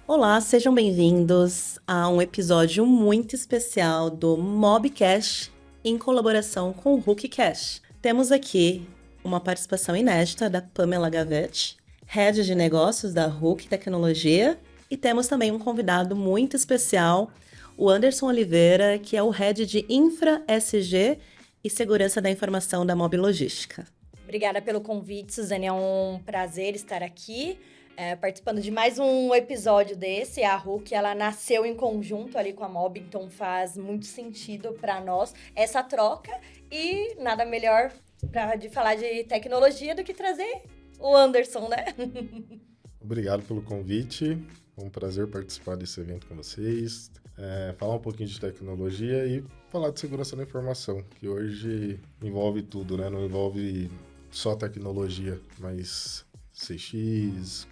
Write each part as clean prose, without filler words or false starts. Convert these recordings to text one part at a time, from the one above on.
Olá, sejam bem-vindos a um episódio muito especial do Mobcast em colaboração com o HookCast. Temos aqui uma participação inédita da Pamela Gavetti, Head de Negócios da Hook Tecnologia, e temos também um convidado muito especial, o Anderson Oliveira, que é o Head de Infra SG e Segurança da Informação da Mob Logística. Obrigada pelo convite, Suzane. É um prazer estar aqui, participando de mais um episódio desse. A Hook, ela nasceu em conjunto ali com a Mob, então faz muito sentido para nós essa troca. E nada melhor de falar de tecnologia do que trazer o Anderson, né? Obrigado pelo convite. É um prazer participar desse evento com vocês. Falar um pouquinho de tecnologia e falar de segurança da informação, que hoje envolve tudo, né? Não envolve só tecnologia, mas CX,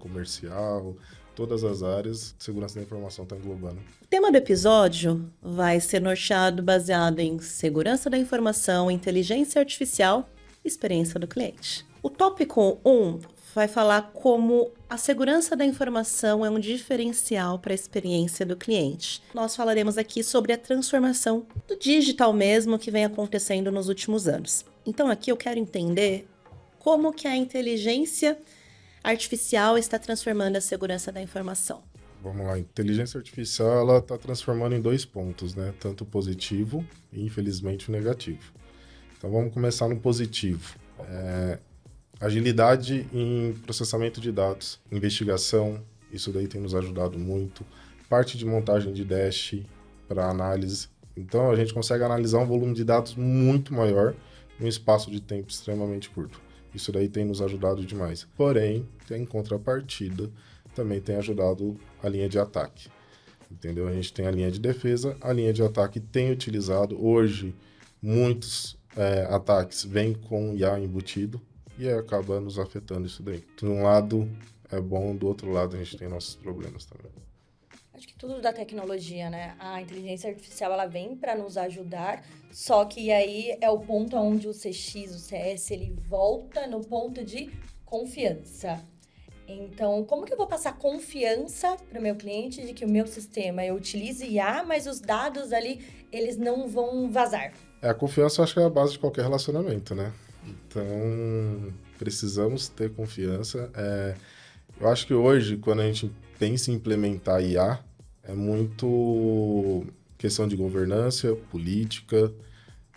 comercial, todas as áreas de segurança da informação está englobando. O tema do episódio vai ser norteado baseado em segurança da informação, inteligência artificial e experiência do cliente. O tópico 1 vai falar como a segurança da informação é um diferencial para a experiência do cliente. Nós falaremos aqui sobre a transformação do digital mesmo que vem acontecendo nos últimos anos. Então aqui eu quero entender como que a inteligência artificial está transformando a segurança da informação. Vamos lá, a inteligência artificial ela está transformando em 2 pontos, né? Tanto o positivo e, infelizmente, o negativo. Então vamos começar no positivo. Agilidade em processamento de dados, investigação, isso daí tem nos ajudado muito. Parte de montagem de dash para análise. Então a gente consegue analisar um volume de dados muito maior em um espaço de tempo extremamente curto. Isso daí tem nos ajudado demais. Porém, em contrapartida, também tem ajudado a linha de ataque. Entendeu? A gente tem a linha de defesa, a linha de ataque tem utilizado. Hoje, muitos ataques vêm com IA embutido e acaba nos afetando isso daí. De um lado é bom, do outro lado a gente tem nossos problemas também. Acho que tudo da tecnologia, né? A inteligência artificial, ela vem para nos ajudar, só que aí é o ponto onde o CX, o CS, ele volta no ponto de confiança. Então, como que eu vou passar confiança para o meu cliente de que o meu sistema, eu utilize IA, mas os dados ali, eles não vão vazar? A confiança eu acho que é a base de qualquer relacionamento, né? Então, precisamos ter confiança. Eu acho que hoje, quando a gente pensa em implementar IA, é muito questão de governança, política,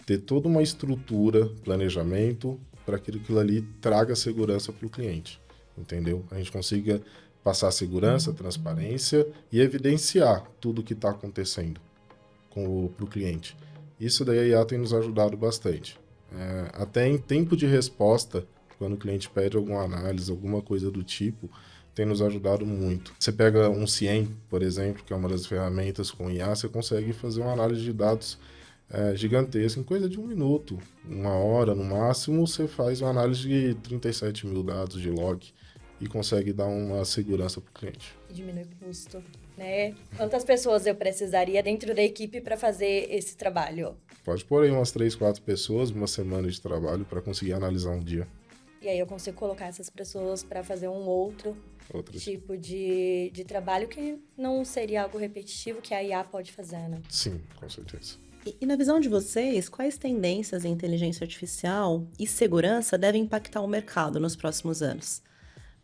ter toda uma estrutura, planejamento, para que aquilo ali traga segurança para o cliente, entendeu? A gente consiga passar segurança, transparência e evidenciar tudo o que está acontecendo para o cliente. Isso daí a IA tem nos ajudado bastante. Até em tempo de resposta, quando o cliente pede alguma análise, alguma coisa do tipo, tem nos ajudado muito. Você pega um CIEM, por exemplo, que é uma das ferramentas com IA, você consegue fazer uma análise de dados gigantesca em coisa de 1 minuto, 1 hora no máximo, você faz uma análise de 37 mil dados de log e consegue dar uma segurança para o cliente. E diminui o custo, né? Quantas pessoas eu precisaria dentro da equipe para fazer esse trabalho? Pode pôr aí umas 3, 4 pessoas, uma semana de trabalho para conseguir analisar um dia. E aí eu consigo colocar essas pessoas para fazer um outro tipo de trabalho que não seria algo repetitivo que a IA pode fazer, né? Sim, com certeza. E na visão de vocês, quais tendências em inteligência artificial e segurança devem impactar o mercado nos próximos anos?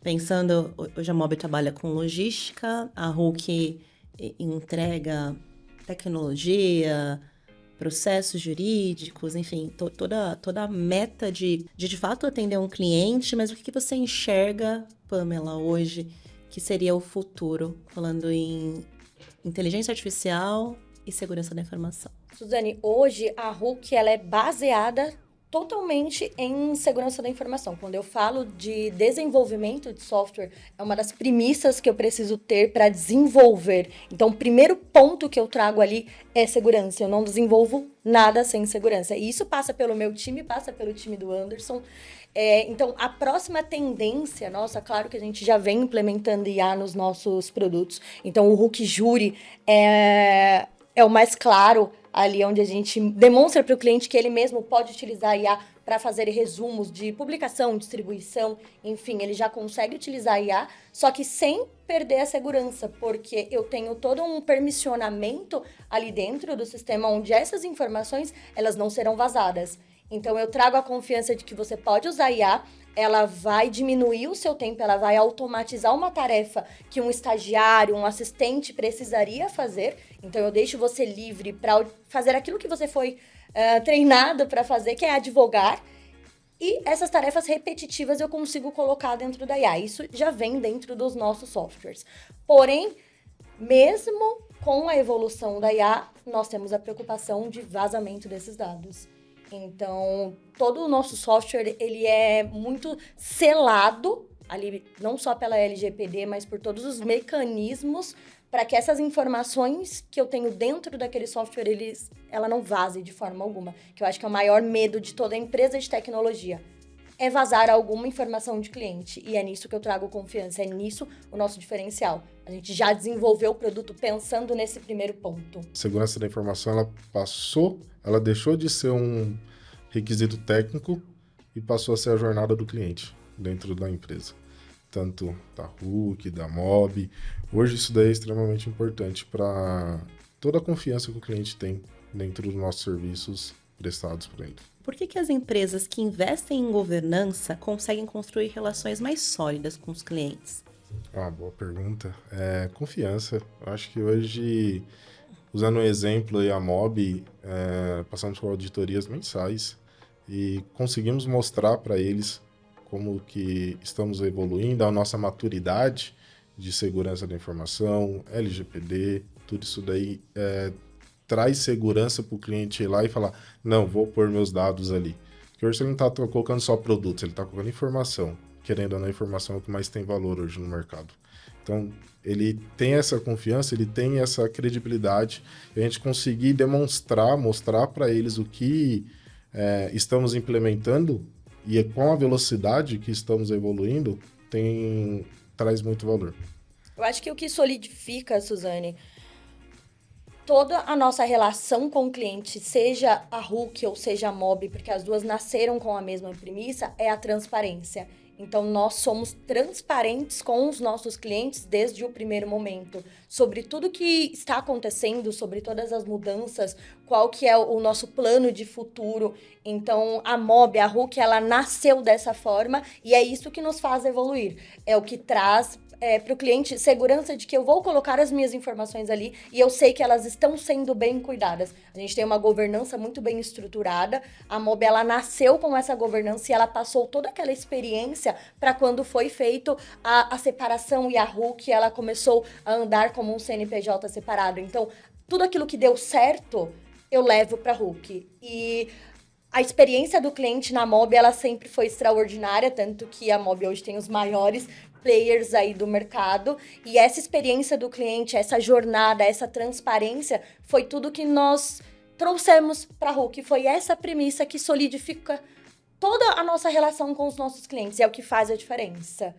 Pensando, hoje a Mob trabalha com logística, a Hook entrega tecnologia, processos jurídicos, enfim, toda a meta de fato atender um cliente, mas o que você enxerga, Pamela, hoje, que seria o futuro, falando em inteligência artificial e segurança da informação? Suzane, hoje a Hook ela é baseada totalmente em segurança da informação. Quando eu falo de desenvolvimento de software, é uma das premissas que eu preciso ter para desenvolver. Então, o primeiro ponto que eu trago ali é segurança. Eu não desenvolvo nada sem segurança. E isso passa pelo meu time, passa pelo time do Anderson. Então, a próxima tendência, nossa, claro que a gente já vem implementando IA nos nossos produtos. Então, o Hook Jury é o mais claro ali onde a gente demonstra para o cliente que ele mesmo pode utilizar a IA para fazer resumos de publicação, distribuição, enfim, ele já consegue utilizar a IA, só que sem perder a segurança, porque eu tenho todo um permissionamento ali dentro do sistema onde essas informações, elas não serão vazadas. Então, eu trago a confiança de que você pode usar a IA, ela vai diminuir o seu tempo, ela vai automatizar uma tarefa que um estagiário, um assistente precisaria fazer. Então, eu deixo você livre para fazer aquilo que você foi treinado para fazer, que é advogar. E essas tarefas repetitivas eu consigo colocar dentro da IA. Isso já vem dentro dos nossos softwares. Porém, mesmo com a evolução da IA, nós temos a preocupação de vazamento desses dados. Então, todo o nosso software, ele é muito selado, ali, não só pela LGPD, mas por todos os mecanismos para que essas informações que eu tenho dentro daquele software, ela não vaze de forma alguma. Que eu acho que é o maior medo de toda empresa de tecnologia. É vazar alguma informação de cliente. E é nisso que eu trago confiança, é nisso o nosso diferencial. A gente já desenvolveu o produto pensando nesse primeiro ponto. Segurança da informação, ela deixou de ser um requisito técnico e passou a ser a jornada do cliente dentro da empresa. Tanto da Hook, da Mob. Hoje isso daí é extremamente importante para toda a confiança que o cliente tem dentro dos nossos serviços prestados para ele. Por que as empresas que investem em governança conseguem construir relações mais sólidas com os clientes? Boa pergunta. Confiança. Eu acho que hoje, usando um exemplo aí, a Mob, passamos por auditorias mensais e conseguimos mostrar para eles como que estamos evoluindo, a nossa maturidade de segurança da informação, LGPD, tudo isso daí traz segurança para o cliente ir lá e falar, não, vou pôr meus dados ali. Porque hoje você não está colocando só produtos, ele está colocando informação. Querendo ou não, a informação é o que mais tem valor hoje no mercado. Então, ele tem essa confiança, ele tem essa credibilidade, e a gente conseguir mostrar para eles o que estamos implementando e com a velocidade que estamos evoluindo, traz muito valor. Eu acho que o que solidifica, Suzane, toda a nossa relação com o cliente, seja a Hook ou seja a Mob, porque as duas nasceram com a mesma premissa, é a transparência. Então, nós somos transparentes com os nossos clientes desde o primeiro momento, sobre tudo que está acontecendo, sobre todas as mudanças, qual que é o nosso plano de futuro. Então, a Mob, a Hook, ela nasceu dessa forma e é isso que nos faz evoluir. É o que traz para o cliente segurança de que eu vou colocar as minhas informações ali e eu sei que elas estão sendo bem cuidadas. A gente tem uma governança muito bem estruturada. A Mob, ela nasceu com essa governança e ela passou toda aquela experiência para quando foi feito a separação e a Hook, ela começou a andar como um CNPJ separado. Então, tudo aquilo que deu certo, eu levo para a Hook. E a experiência do cliente na Mob, ela sempre foi extraordinária, tanto que a Mob hoje tem os maiores players aí do mercado, e essa experiência do cliente, essa jornada, essa transparência, foi tudo que nós trouxemos para a Hook, foi essa premissa que solidifica toda a nossa relação com os nossos clientes, é o que faz a diferença.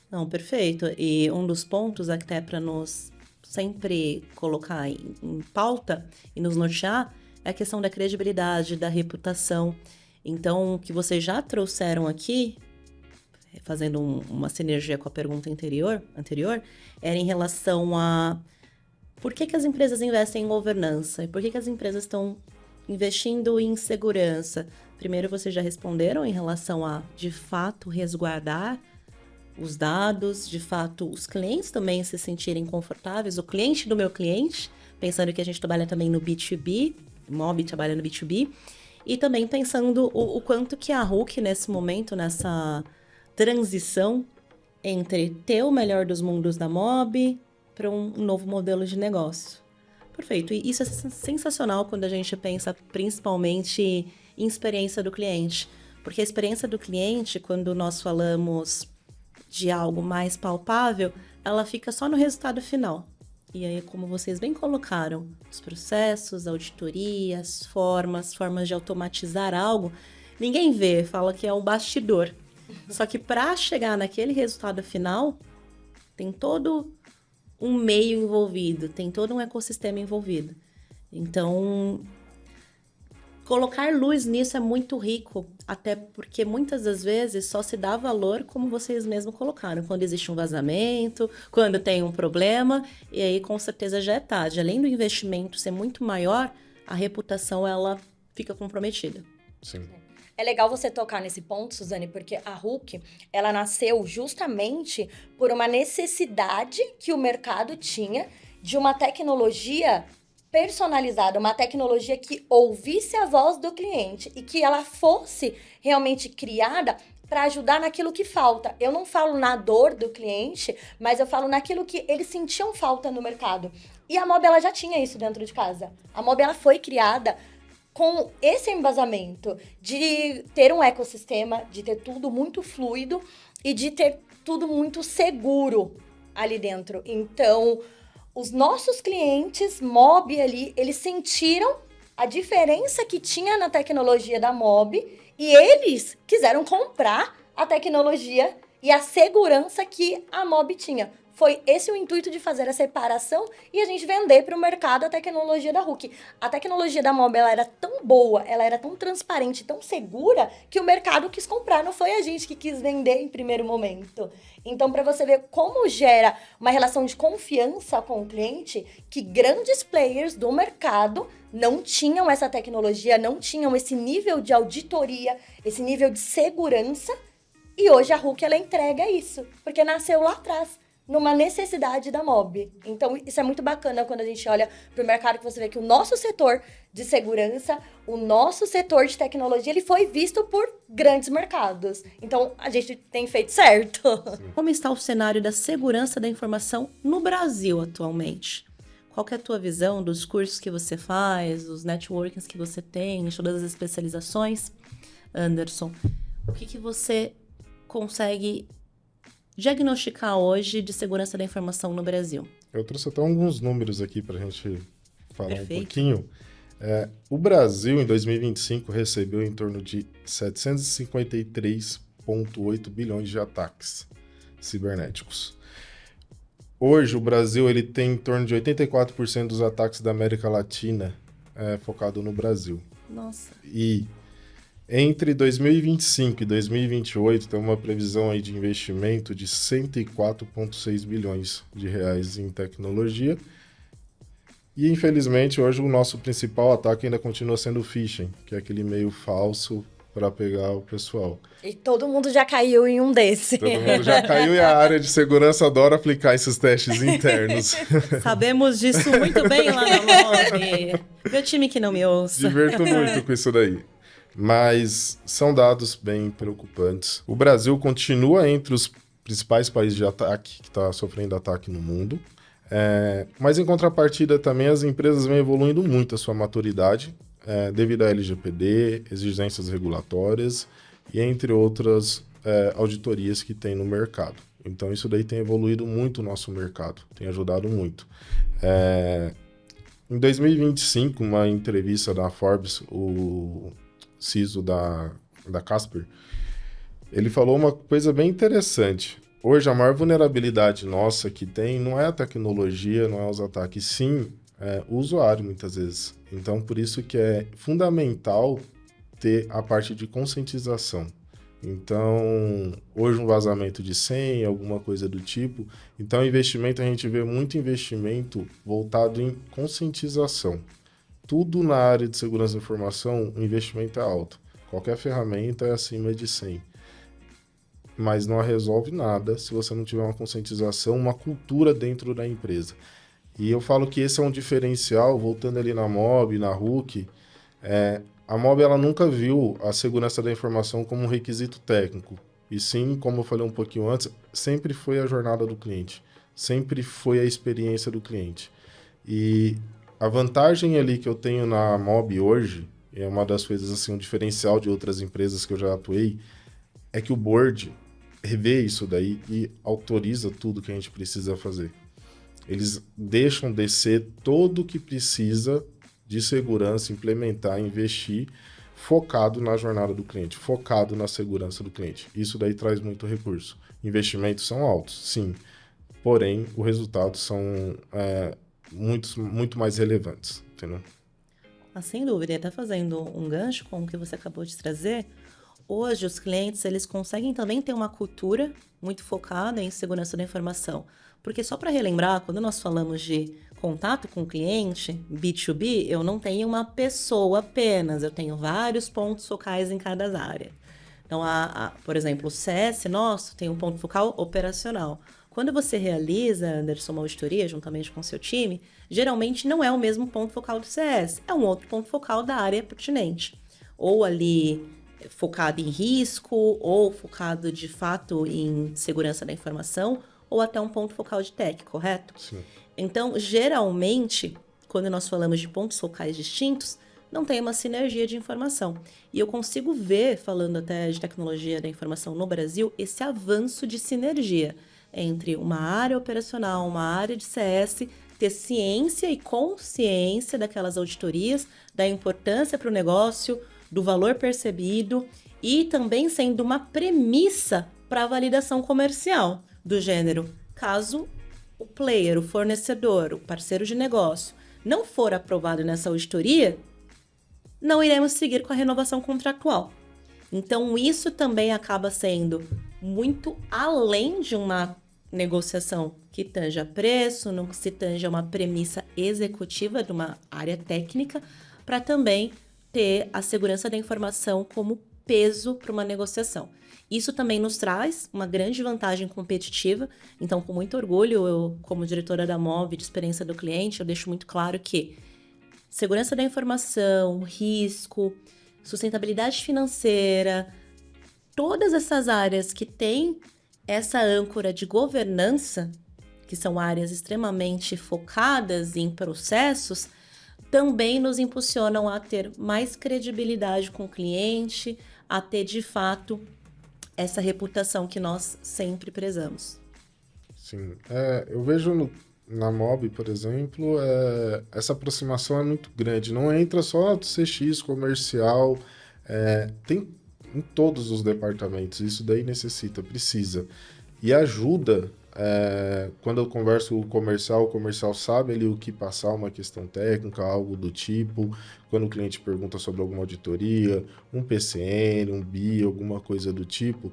Não, perfeito. E um dos pontos até para nos sempre colocar em pauta e nos nortear é a questão da credibilidade, da reputação. Então, o que vocês já trouxeram aqui, fazendo uma sinergia com a pergunta anterior, era em relação a por que as empresas investem em governança e por que as empresas estão investindo em segurança. Primeiro, vocês já responderam em relação a, de fato, resguardar os dados, de fato, os clientes também se sentirem confortáveis, o cliente do meu cliente, pensando que a gente trabalha também no B2B, Mob trabalha no B2B, e também pensando o quanto que a Hook, nesse momento, nessa transição entre ter o melhor dos mundos da Mob para um novo modelo de negócio. Perfeito. E isso é sensacional quando a gente pensa principalmente em experiência do cliente. Porque a experiência do cliente, quando nós falamos de algo mais palpável, ela fica só no resultado final. E aí, como vocês bem colocaram, os processos, auditorias, formas de automatizar algo, ninguém vê, fala que é um bastidor. Só que para chegar naquele resultado final, tem todo um meio envolvido, tem todo um ecossistema envolvido. Então, colocar luz nisso é muito rico, até porque muitas das vezes só se dá valor, como vocês mesmos colocaram, quando existe um vazamento, quando tem um problema, e aí com certeza já é tarde. Além do investimento ser muito maior, a reputação ela fica comprometida. Sim. É legal você tocar nesse ponto, Suzane, porque a Hook, ela nasceu justamente por uma necessidade que o mercado tinha de uma tecnologia personalizada, uma tecnologia que ouvisse a voz do cliente e que ela fosse realmente criada para ajudar naquilo que falta. Eu não falo na dor do cliente, mas eu falo naquilo que eles sentiam falta no mercado. E a Mobi, ela já tinha isso dentro de casa. A Mobi, ela foi criada com esse embasamento de ter um ecossistema, de ter tudo muito fluido e de ter tudo muito seguro ali dentro. Então, os nossos clientes Mobi ali, eles sentiram a diferença que tinha na tecnologia da Mobi e eles quiseram comprar a tecnologia e a segurança que a Mobi tinha. Foi esse o intuito de fazer a separação e a gente vender para o mercado a tecnologia da Hook. A tecnologia da Mobi, ela era tão boa, ela era tão transparente, tão segura, que o mercado quis comprar. Não foi a gente que quis vender em primeiro momento. Então, para você ver como gera uma relação de confiança com o cliente, que grandes players do mercado não tinham essa tecnologia, não tinham esse nível de auditoria, esse nível de segurança. E hoje a Hook, ela entrega isso, porque nasceu lá atrás, numa necessidade da Mobi. Então, isso é muito bacana quando a gente olha para o mercado, que você vê que o nosso setor de segurança, o nosso setor de tecnologia, ele foi visto por grandes mercados. Então, a gente tem feito certo. Como está o cenário da segurança da informação no Brasil atualmente? Qual que é a tua visão dos cursos que você faz, os networkings que você tem, todas as especializações? Anderson, o que você consegue diagnosticar hoje de segurança da informação no Brasil? Eu trouxe até alguns números aqui para a gente falar Perfeito. um pouquinho. O Brasil, em 2025, recebeu em torno de 753,8 bilhões de ataques cibernéticos. Hoje, o Brasil ele tem em torno de 84% dos ataques da América Latina focado no Brasil. Nossa. E entre 2025 e 2028, tem uma previsão aí de investimento de 104,6 bilhões de reais em tecnologia. E, infelizmente, hoje o nosso principal ataque ainda continua sendo o phishing, que é aquele e-mail falso para pegar o pessoal. E todo mundo já caiu em um desse. Todo mundo já caiu e a área de segurança adora aplicar esses testes internos. Sabemos disso muito bem lá na Mobi. Meu time que não me ouça. Divirto muito com isso daí. Mas são dados bem preocupantes. O Brasil continua entre os principais países de ataque, que está sofrendo ataque no mundo. Mas, em contrapartida, também as empresas vêm evoluindo muito a sua maturidade, devido à LGPD, exigências regulatórias e, entre outras, auditorias que tem no mercado. Então, isso daí tem evoluído muito o nosso mercado, tem ajudado muito. Em 2025, uma entrevista da Forbes, o CISO da Casper, ele falou uma coisa bem interessante. Hoje, a maior vulnerabilidade nossa que tem não é a tecnologia, não é os ataques, sim o usuário, muitas vezes. Então, por isso que é fundamental ter a parte de conscientização. Então, hoje um vazamento de senha, alguma coisa do tipo. Então, investimento, a gente vê muito investimento voltado em conscientização. Tudo na área de segurança da informação, o investimento é alto. Qualquer ferramenta é acima de 100. Mas não resolve nada se você não tiver uma conscientização, uma cultura dentro da empresa. E eu falo que esse é um diferencial, voltando ali na Mobi, na Hook. A Mobi, ela nunca viu a segurança da informação como um requisito técnico. E sim, como eu falei um pouquinho antes, sempre foi a jornada do cliente. Sempre foi a experiência do cliente. E a vantagem ali que eu tenho na Mobi hoje, é uma das coisas assim, um diferencial de outras empresas que eu já atuei, é que o board revê isso daí e autoriza tudo que a gente precisa fazer. Eles deixam descer tudo o que precisa de segurança, implementar, investir, focado na jornada do cliente, focado na segurança do cliente. Isso daí traz muito recurso. Investimentos são altos, sim, porém, os resultados são muito mais relevantes, entendeu? sem dúvida, e até fazendo um gancho com o que você acabou de trazer, hoje os clientes, eles conseguem também ter uma cultura muito focada em segurança da informação. Porque só para relembrar, quando nós falamos de contato com o cliente, B2B, eu não tenho uma pessoa apenas, eu tenho vários pontos focais em cada área. Então, por exemplo, o CS nosso tem um ponto focal operacional. Quando você realiza, Anderson, uma auditoria juntamente com o seu time, geralmente não é o mesmo ponto focal do CS, é um outro ponto focal da área pertinente. Ou ali focado em risco, ou focado de fato em segurança da informação, ou até um ponto focal de tech, correto? Sim. Então, geralmente, quando nós falamos de pontos focais distintos, não tem uma sinergia de informação. E eu consigo ver, falando até de tecnologia da informação no Brasil, esse avanço de sinergia entre uma área operacional, uma área de CS, ter ciência e consciência daquelas auditorias, da importância para o negócio, do valor percebido e também sendo uma premissa para a validação comercial do gênero. Caso o player, o fornecedor, o parceiro de negócio não for aprovado nessa auditoria, não iremos seguir com a renovação contratual. Então, isso também acaba sendo muito além de uma negociação que tanja preço, não se tanja uma premissa executiva de uma área técnica, para também ter a segurança da informação como peso para uma negociação. Isso também nos traz uma grande vantagem competitiva. Então, com muito orgulho, eu, como diretora da MOB de experiência do cliente, eu deixo muito claro que segurança da informação, risco, sustentabilidade financeira, todas essas áreas que têm essa âncora de governança, que são áreas extremamente focadas em processos, também nos impulsionam a ter mais credibilidade com o cliente, a ter, de fato, essa reputação que nós sempre prezamos. Sim. Eu vejo na MOB, por exemplo, essa aproximação é muito grande. Não entra só do CX comercial, tem em todos os departamentos. Isso daí precisa. E ajuda, quando eu converso com o comercial sabe ali o que passar, uma questão técnica, algo do tipo. Quando o cliente pergunta sobre alguma auditoria, um PCN, um BI, alguma coisa do tipo,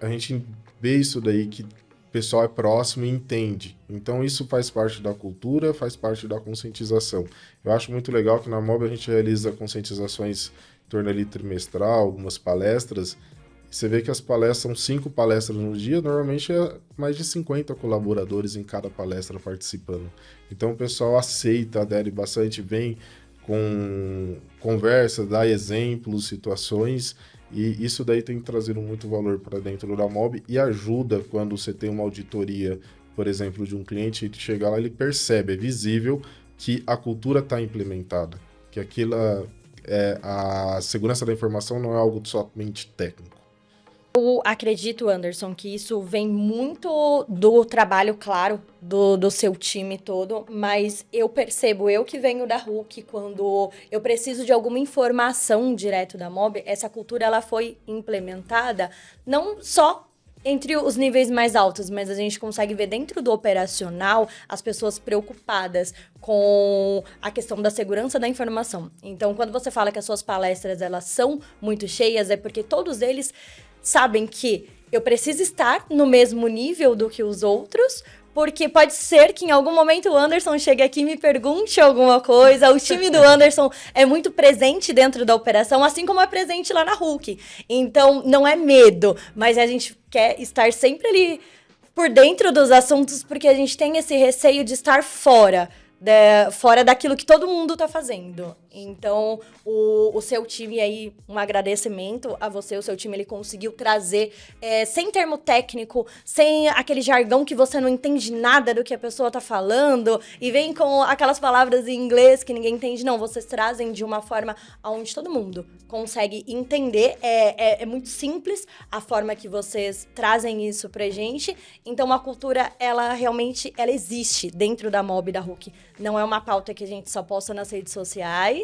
a gente vê isso daí que o pessoal é próximo e entende. Então, isso faz parte da cultura, faz parte da conscientização. Eu acho muito legal que na MOB a gente realiza conscientizações em torno ali trimestral, algumas palestras. Você vê que as palestras são 5 palestras no dia, normalmente é mais de 50 colaboradores em cada palestra participando. Então, o pessoal aceita, adere bastante, vem com conversa, dá exemplos, situações. E isso daí tem trazido muito valor para dentro da MOB e ajuda quando você tem uma auditoria, por exemplo, de um cliente, ele chega lá, ele percebe, é visível que a cultura está implementada, que aquilo, a segurança da informação não é algo somente técnico. Eu acredito, Anderson, que isso vem muito do trabalho, claro, do seu time todo, mas eu percebo, eu que venho da RUC, quando eu preciso de alguma informação direto da MOB, essa cultura ela foi implementada não só entre os níveis mais altos, mas a gente consegue ver dentro do operacional as pessoas preocupadas com a questão da segurança da informação. Então, quando você fala que as suas palestras elas são muito cheias, é porque todos eles sabem que eu preciso estar no mesmo nível do que os outros, porque pode ser que em algum momento o Anderson chegue aqui e me pergunte alguma coisa. O time do Anderson é muito presente dentro da operação, assim como é presente lá na RUC. Então, não é medo, mas a gente quer estar sempre ali por dentro dos assuntos, porque a gente tem esse receio de estar fora daquilo que todo mundo está fazendo. Então, o seu time aí, um agradecimento a você, o seu time, ele conseguiu trazer, sem termo técnico, sem aquele jargão que você não entende nada do que a pessoa está falando, e vem com aquelas palavras em inglês que ninguém entende. Não, vocês trazem de uma forma onde todo mundo consegue entender. É muito simples a forma que vocês trazem isso pra gente. Então, a cultura, ela realmente existe dentro da MOB da RUC. Não é uma pauta que a gente só posta nas redes sociais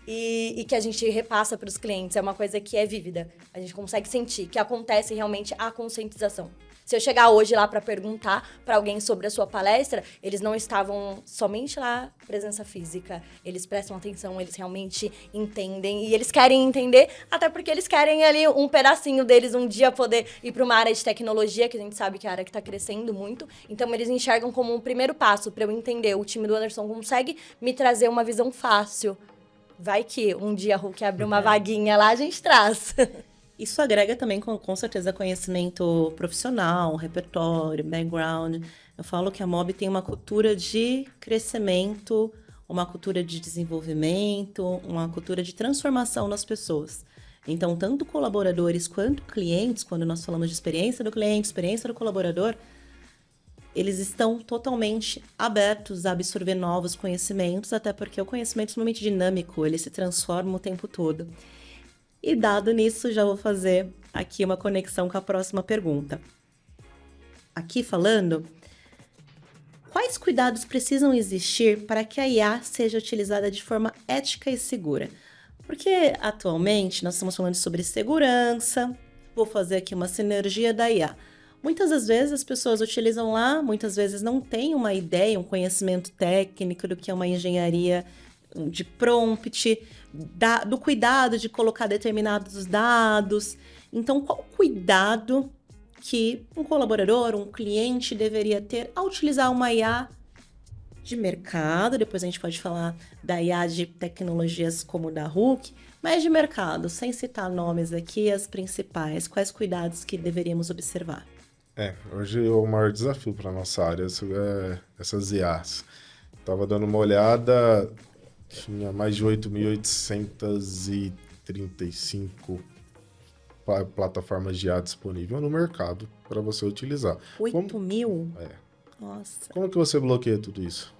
e que a gente repassa para os clientes. É uma coisa que é vívida. A gente consegue sentir que acontece realmente a conscientização. Se eu chegar hoje lá para perguntar para alguém sobre a sua palestra, eles não estavam somente lá presença física. Eles prestam atenção, eles realmente entendem e eles querem entender, até porque eles querem ali um pedacinho deles um dia poder ir para uma área de tecnologia, que a gente sabe que é a área que está crescendo muito. Então eles enxergam como um primeiro passo para eu entender. O time do Anderson consegue me trazer uma visão fácil. Vai que um dia a Hulk abre uma vaguinha lá, a gente traz. Isso agrega também, com certeza, conhecimento profissional, repertório, background. Eu falo que a Mob tem uma cultura de crescimento, uma cultura de desenvolvimento, uma cultura de transformação nas pessoas. Então, tanto colaboradores quanto clientes, quando nós falamos de experiência do cliente, experiência do colaborador, eles estão totalmente abertos a absorver novos conhecimentos, até porque o conhecimento é extremamente dinâmico, ele se transforma o tempo todo. E dado nisso, já vou fazer aqui uma conexão com a próxima pergunta. Aqui falando, quais cuidados precisam existir para que a IA seja utilizada de forma ética e segura? Porque atualmente nós estamos falando sobre segurança, vou fazer aqui uma sinergia da IA. Muitas das vezes as pessoas utilizam lá, muitas vezes não têm uma ideia, um conhecimento técnico do que é uma engenharia de prompt, do cuidado de colocar determinados dados. Então, qual o cuidado que um colaborador, um cliente deveria ter ao utilizar uma IA de mercado? Depois a gente pode falar da IA de tecnologias como da Hulk, mas de mercado, sem citar nomes aqui, as principais. Quais cuidados que deveríamos observar? Hoje o maior desafio para a nossa área é essas IAs. Estava dando uma olhada, tinha mais de 8.835 plataformas de IA disponível no mercado para você utilizar. 8 mil? Nossa. Como que você bloqueia tudo isso?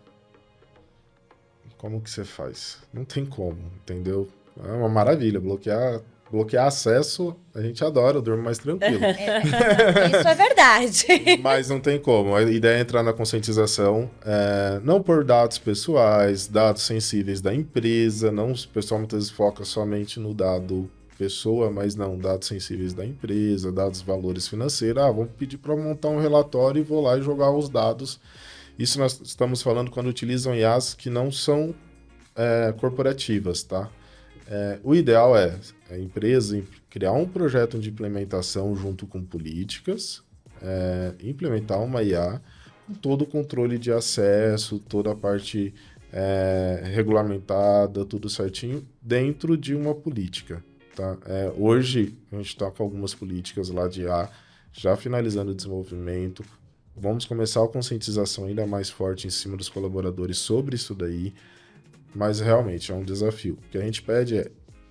Como que você faz? Não tem como, entendeu? É uma maravilha, bloquear acesso, a gente adora, eu durmo mais tranquilo. Isso é verdade. Mas não tem como. A ideia é entrar na conscientização, não por dados pessoais, dados sensíveis da empresa, não, o pessoal muitas vezes foca somente no dado pessoa, mas não, dados sensíveis da empresa, dados valores financeiros. Vamos pedir para montar um relatório e vou lá e jogar os dados. Isso nós estamos falando quando utilizam IAs que não são corporativas, tá? O ideal é a empresa criar um projeto de implementação junto com políticas, implementar uma IA com todo o controle de acesso, toda a parte regulamentada, tudo certinho, dentro de uma política. Tá? Hoje, a gente está com algumas políticas lá de IA, já finalizando o desenvolvimento. Vamos começar a conscientização ainda mais forte em cima dos colaboradores sobre isso daí. Mas realmente é um desafio. O que a gente pede é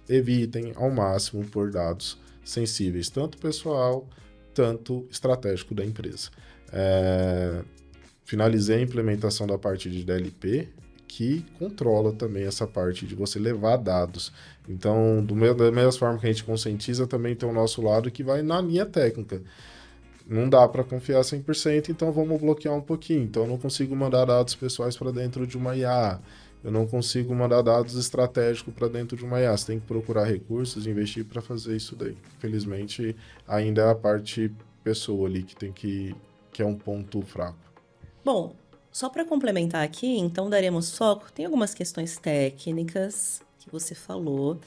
evitem ao máximo por dados sensíveis, tanto pessoal, tanto estratégico da empresa. Finalizei a implementação da parte de DLP, que controla também essa parte de você levar dados. Então, da mesma forma que a gente conscientiza, também tem o nosso lado que vai na linha técnica. Não dá para confiar 100%, então vamos bloquear um pouquinho. Então, eu não consigo mandar dados pessoais para dentro de uma IA. Eu não consigo mandar dados estratégicos para dentro de uma IA. Você tem que procurar recursos, investir para fazer isso daí. Infelizmente, ainda é a parte pessoa ali que é um ponto fraco. Bom, só para complementar aqui, então daremos foco. Tem algumas questões técnicas que você falou.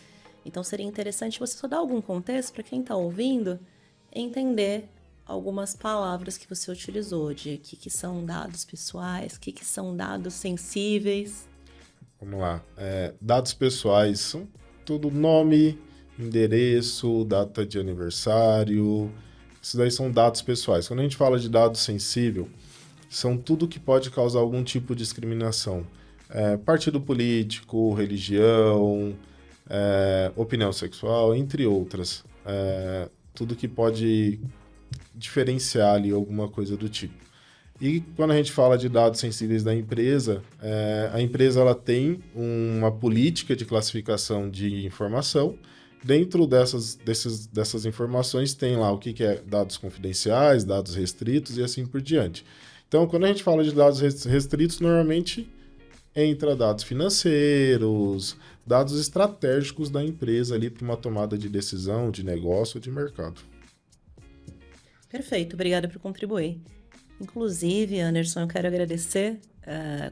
Então seria interessante você só dar algum contexto para quem está ouvindo entender algumas palavras que você utilizou, de que são dados pessoais, que são dados sensíveis. Vamos lá. Dados pessoais são tudo nome, endereço, data de aniversário. Isso daí são dados pessoais. Quando a gente fala de dado sensível, são tudo que pode causar algum tipo de discriminação. Partido político, religião, opinião sexual, entre outras. Tudo que pode diferenciar ali alguma coisa do tipo. E quando a gente fala de dados sensíveis da empresa, a empresa ela tem uma política de classificação de informação. Dentro dessas informações tem lá o que é dados confidenciais, dados restritos e assim por diante. Então, quando a gente fala de dados restritos, normalmente entra dados financeiros, dados estratégicos da empresa ali para uma tomada de decisão, de negócio, de mercado. Perfeito, obrigada por contribuir. Inclusive, Anderson, eu quero agradecer,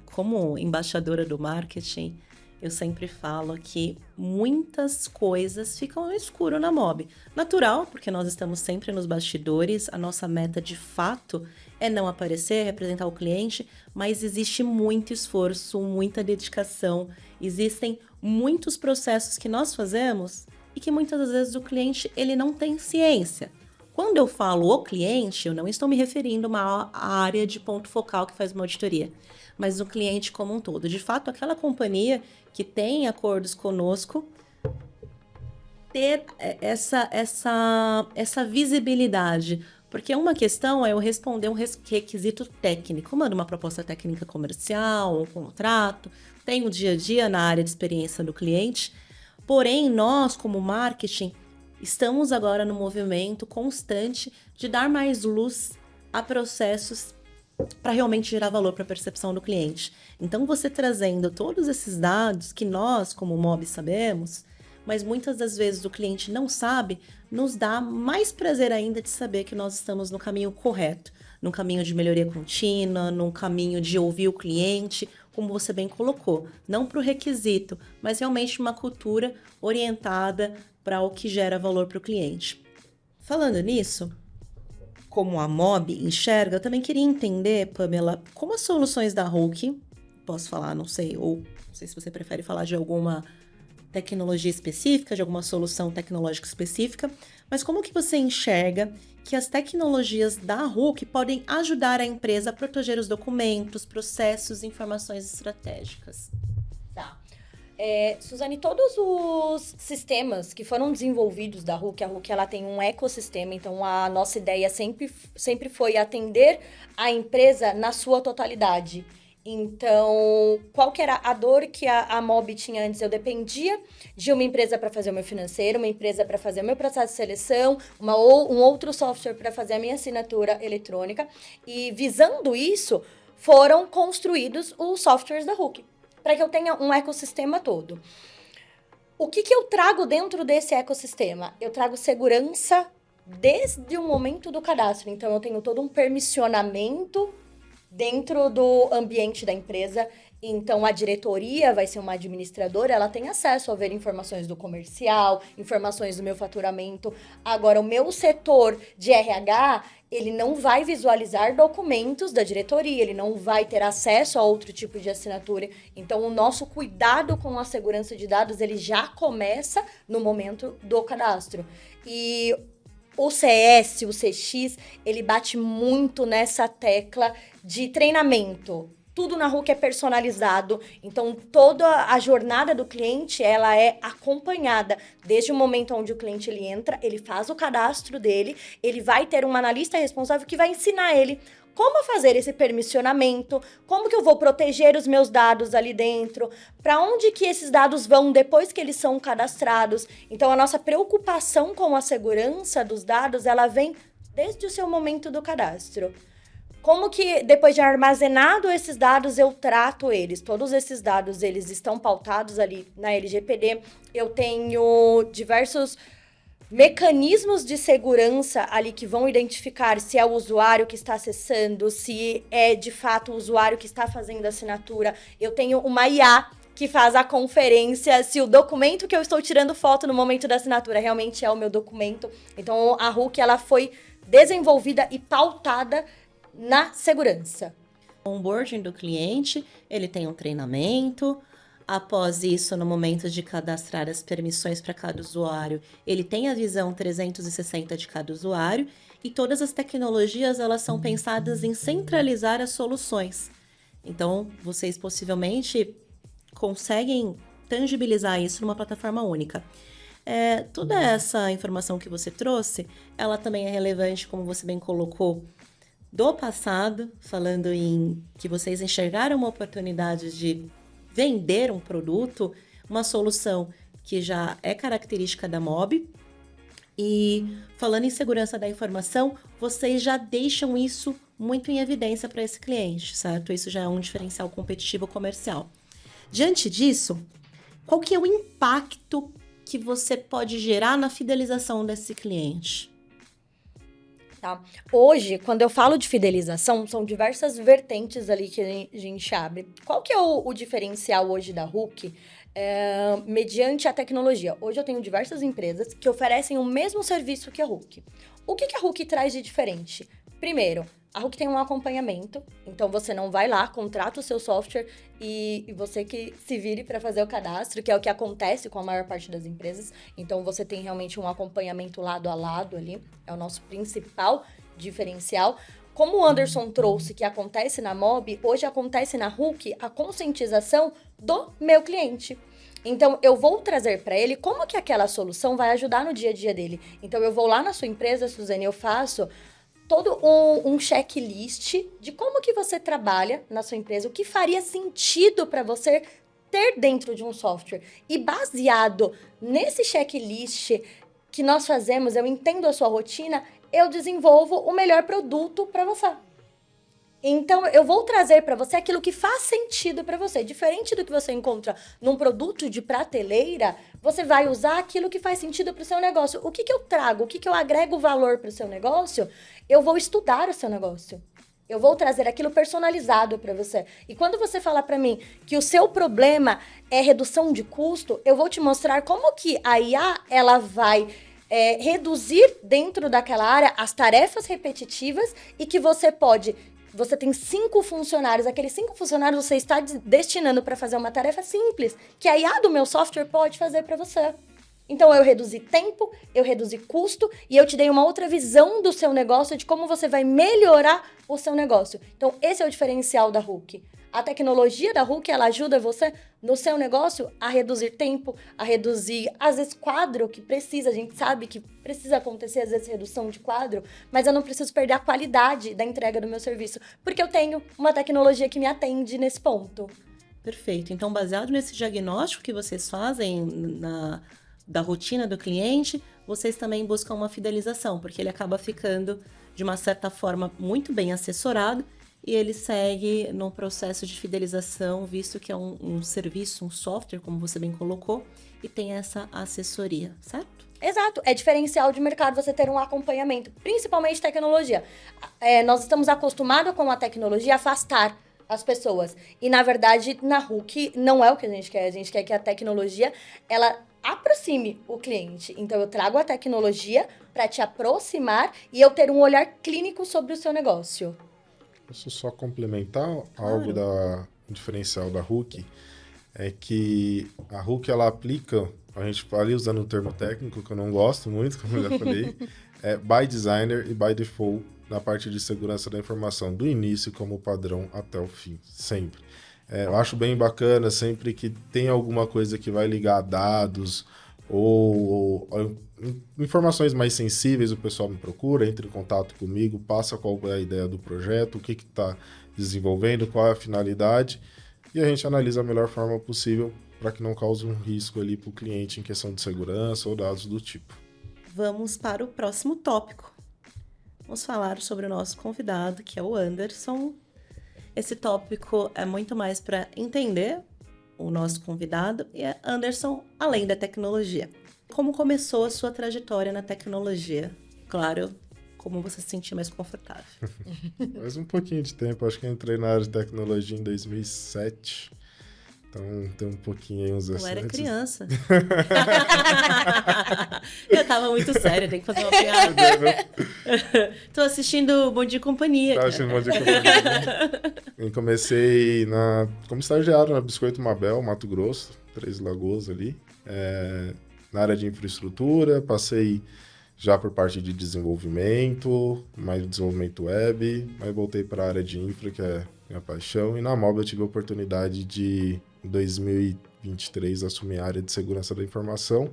como embaixadora do marketing, eu sempre falo que muitas coisas ficam no escuro na Mob. Natural, porque nós estamos sempre nos bastidores, a nossa meta de fato é não aparecer, representar o cliente, mas existe muito esforço, muita dedicação, existem muitos processos que nós fazemos e que muitas das vezes o cliente ele não tem ciência. Quando eu falo o cliente, eu não estou me referindo a uma área de ponto focal que faz uma auditoria, mas o cliente como um todo. De fato, aquela companhia que tem acordos conosco, ter essa visibilidade. Porque uma questão é eu responder um requisito técnico, mando uma proposta técnica comercial, um contrato, tem o dia a dia na área de experiência do cliente. Porém, nós, como marketing, estamos agora no movimento constante de dar mais luz a processos para realmente gerar valor para a percepção do cliente. Então, você trazendo todos esses dados que nós, como Mob, sabemos, mas muitas das vezes o cliente não sabe, nos dá mais prazer ainda de saber que nós estamos no caminho correto, no caminho de melhoria contínua, no caminho de ouvir o cliente, como você bem colocou, não para o requisito, mas realmente uma cultura orientada para o que gera valor para o cliente. Falando nisso, como a Mob enxerga, eu também queria entender, Pamela, como as soluções da Hulk, posso falar, não sei se você prefere falar de alguma tecnologia específica, de alguma solução tecnológica específica, mas como que você enxerga que as tecnologias da Hulk podem ajudar a empresa a proteger os documentos, processos e informações estratégicas? Tá. Suzane, todos os sistemas que foram desenvolvidos da Hulk, a Hulk ela tem um ecossistema, então a nossa ideia sempre foi atender a empresa na sua totalidade. Então, qual que era a dor que a Mob tinha antes? Eu dependia de uma empresa para fazer o meu financeiro, uma empresa para fazer o meu processo de seleção, um outro software para fazer a minha assinatura eletrônica. E visando isso, foram construídos os softwares da Hulk, para que eu tenha um ecossistema todo. O que eu trago dentro desse ecossistema? Eu trago segurança desde o momento do cadastro. Então, eu tenho todo um permissionamento dentro do ambiente da empresa. Então, a diretoria vai ser uma administradora, ela tem acesso a ver informações do comercial, informações do meu faturamento. Agora, o meu setor de RH, ele não vai visualizar documentos da diretoria, ele não vai ter acesso a outro tipo de assinatura. Então, o nosso cuidado com a segurança de dados, ele já começa no momento do cadastro. E o CS, o CX, ele bate muito nessa tecla de treinamento. Tudo na Hulk é personalizado, então toda a jornada do cliente, ela é acompanhada. Desde o momento onde o cliente ele entra, ele faz o cadastro dele, ele vai ter um analista responsável que vai ensinar ele como fazer esse permissionamento, como que eu vou proteger os meus dados ali dentro, para onde que esses dados vão depois que eles são cadastrados. Então, a nossa preocupação com a segurança dos dados, ela vem desde o seu momento do cadastro. Como que, depois de armazenado esses dados, eu trato eles? Todos esses dados, eles estão pautados ali na LGPD. Eu tenho diversos mecanismos de segurança ali que vão identificar se é o usuário que está acessando, se é de fato o usuário que está fazendo a assinatura. Eu tenho uma IA que faz a conferência se o documento que eu estou tirando foto no momento da assinatura realmente é o meu documento. Então, a Hulk, ela foi desenvolvida e pautada na segurança. O onboarding do cliente, ele tem um treinamento. Após isso, no momento de cadastrar as permissões para cada usuário, ele tem a visão 360 de cada usuário e todas as tecnologias elas são pensadas em centralizar as soluções. Então, vocês possivelmente conseguem tangibilizar isso numa plataforma única. Toda essa informação que você trouxe, ela também é relevante, como você bem colocou, do passado, falando em que vocês enxergaram uma oportunidade de vender um produto, uma solução que já é característica da Mob. E falando em segurança da informação, vocês já deixam isso muito em evidência para esse cliente, certo? Isso já é um diferencial competitivo comercial. Diante disso, qual que é o impacto que você pode gerar na fidelização desse cliente? Tá? Hoje, quando eu falo de fidelização, são diversas vertentes ali que a gente abre. Qual que é o diferencial hoje da Hook? Mediante a tecnologia. Hoje eu tenho diversas empresas que oferecem o mesmo serviço que a Hook. O que a Hook traz de diferente? Primeiro, a Hook tem um acompanhamento, então você não vai lá, contrata o seu software e você que se vire para fazer o cadastro, que é o que acontece com a maior parte das empresas. Então você tem realmente um acompanhamento lado a lado ali, é o nosso principal diferencial. Como o Anderson trouxe que acontece na Mob, hoje acontece na Hook a conscientização do meu cliente. Então, eu vou trazer para ele como que aquela solução vai ajudar no dia a dia dele. Então, eu vou lá na sua empresa, Suzane, eu faço todo um checklist de como que você trabalha na sua empresa, o que faria sentido para você ter dentro de um software. E baseado nesse checklist que nós fazemos, eu entendo a sua rotina, eu desenvolvo o melhor produto para você. Então, eu vou trazer para você aquilo que faz sentido para você. Diferente do que você encontra num produto de prateleira, você vai usar aquilo que faz sentido para o seu negócio. O que eu trago? O que eu agrego valor para o seu negócio? Eu vou estudar o seu negócio. Eu vou trazer aquilo personalizado para você. E quando você falar para mim que o seu problema é redução de custo, eu vou te mostrar como que a IA ela vai reduzir dentro daquela área as tarefas repetitivas e que você pode... Você tem 5 funcionários, aqueles 5 funcionários você está destinando para fazer uma tarefa simples, que a IA do meu software pode fazer para você. Então, eu reduzi tempo, eu reduzi custo e eu te dei uma outra visão do seu negócio, de como você vai melhorar o seu negócio. Então, esse é o diferencial da Hook. A tecnologia da Hook, ela ajuda você no seu negócio a reduzir tempo, a reduzir, às vezes, quadro que precisa. A gente sabe que precisa acontecer, às vezes, redução de quadro, mas eu não preciso perder a qualidade da entrega do meu serviço, porque eu tenho uma tecnologia que me atende nesse ponto. Perfeito. Então, baseado nesse diagnóstico que vocês fazem da rotina do cliente, vocês também buscam uma fidelização, porque ele acaba ficando, de uma certa forma, muito bem assessorado e ele segue no processo de fidelização, visto que é um serviço, um software, como você bem colocou, e tem essa assessoria, certo? Exato, é diferencial de mercado você ter um acompanhamento, principalmente tecnologia. Nós estamos acostumados com a tecnologia a afastar as pessoas. E, na verdade, na Hook não é o que a gente quer que a tecnologia, ela aproxime o cliente. Então, eu trago a tecnologia para te aproximar e eu ter um olhar clínico sobre o seu negócio. Posso só complementar algo da diferencial da Hook? É que a Hook, ela aplica, a gente fala usando um termo técnico que eu não gosto muito, como eu já falei, by designer e by default na parte de segurança da informação, do início como padrão até o fim, sempre. Eu acho bem bacana sempre que tem alguma coisa que vai ligar a dados ou informações mais sensíveis, o pessoal me procura, entra em contato comigo, passa qual é a ideia do projeto, o que está desenvolvendo, qual é a finalidade, e a gente analisa a melhor forma possível para que não cause um risco ali para o cliente em questão de segurança ou dados do tipo. Vamos para o próximo tópico. Vamos falar sobre o nosso convidado, que é o Anderson. Esse tópico é muito mais para entender o nosso convidado e é Anderson, além da tecnologia. Como começou a sua trajetória na tecnologia? Claro, como você se sentiu mais confortável. Faz um pouquinho de tempo, acho que eu entrei na área de tecnologia em 2007. Então, tem um pouquinho aí, uns 17. Eu era criança. Eu tava muito séria, tem que fazer uma piada. Tô assistindo Bom Dia e Companhia. Tá assistindo Bom Dia e Companhia. Eu comecei como estagiário na Biscoito Mabel, Mato Grosso, Três Lagoas ali. Na área de infraestrutura, passei já por parte de desenvolvimento, mais desenvolvimento web, mas voltei para a área de infra, que é minha paixão. E na Mob eu tive a oportunidade de, em 2023, assumir a área de segurança da informação.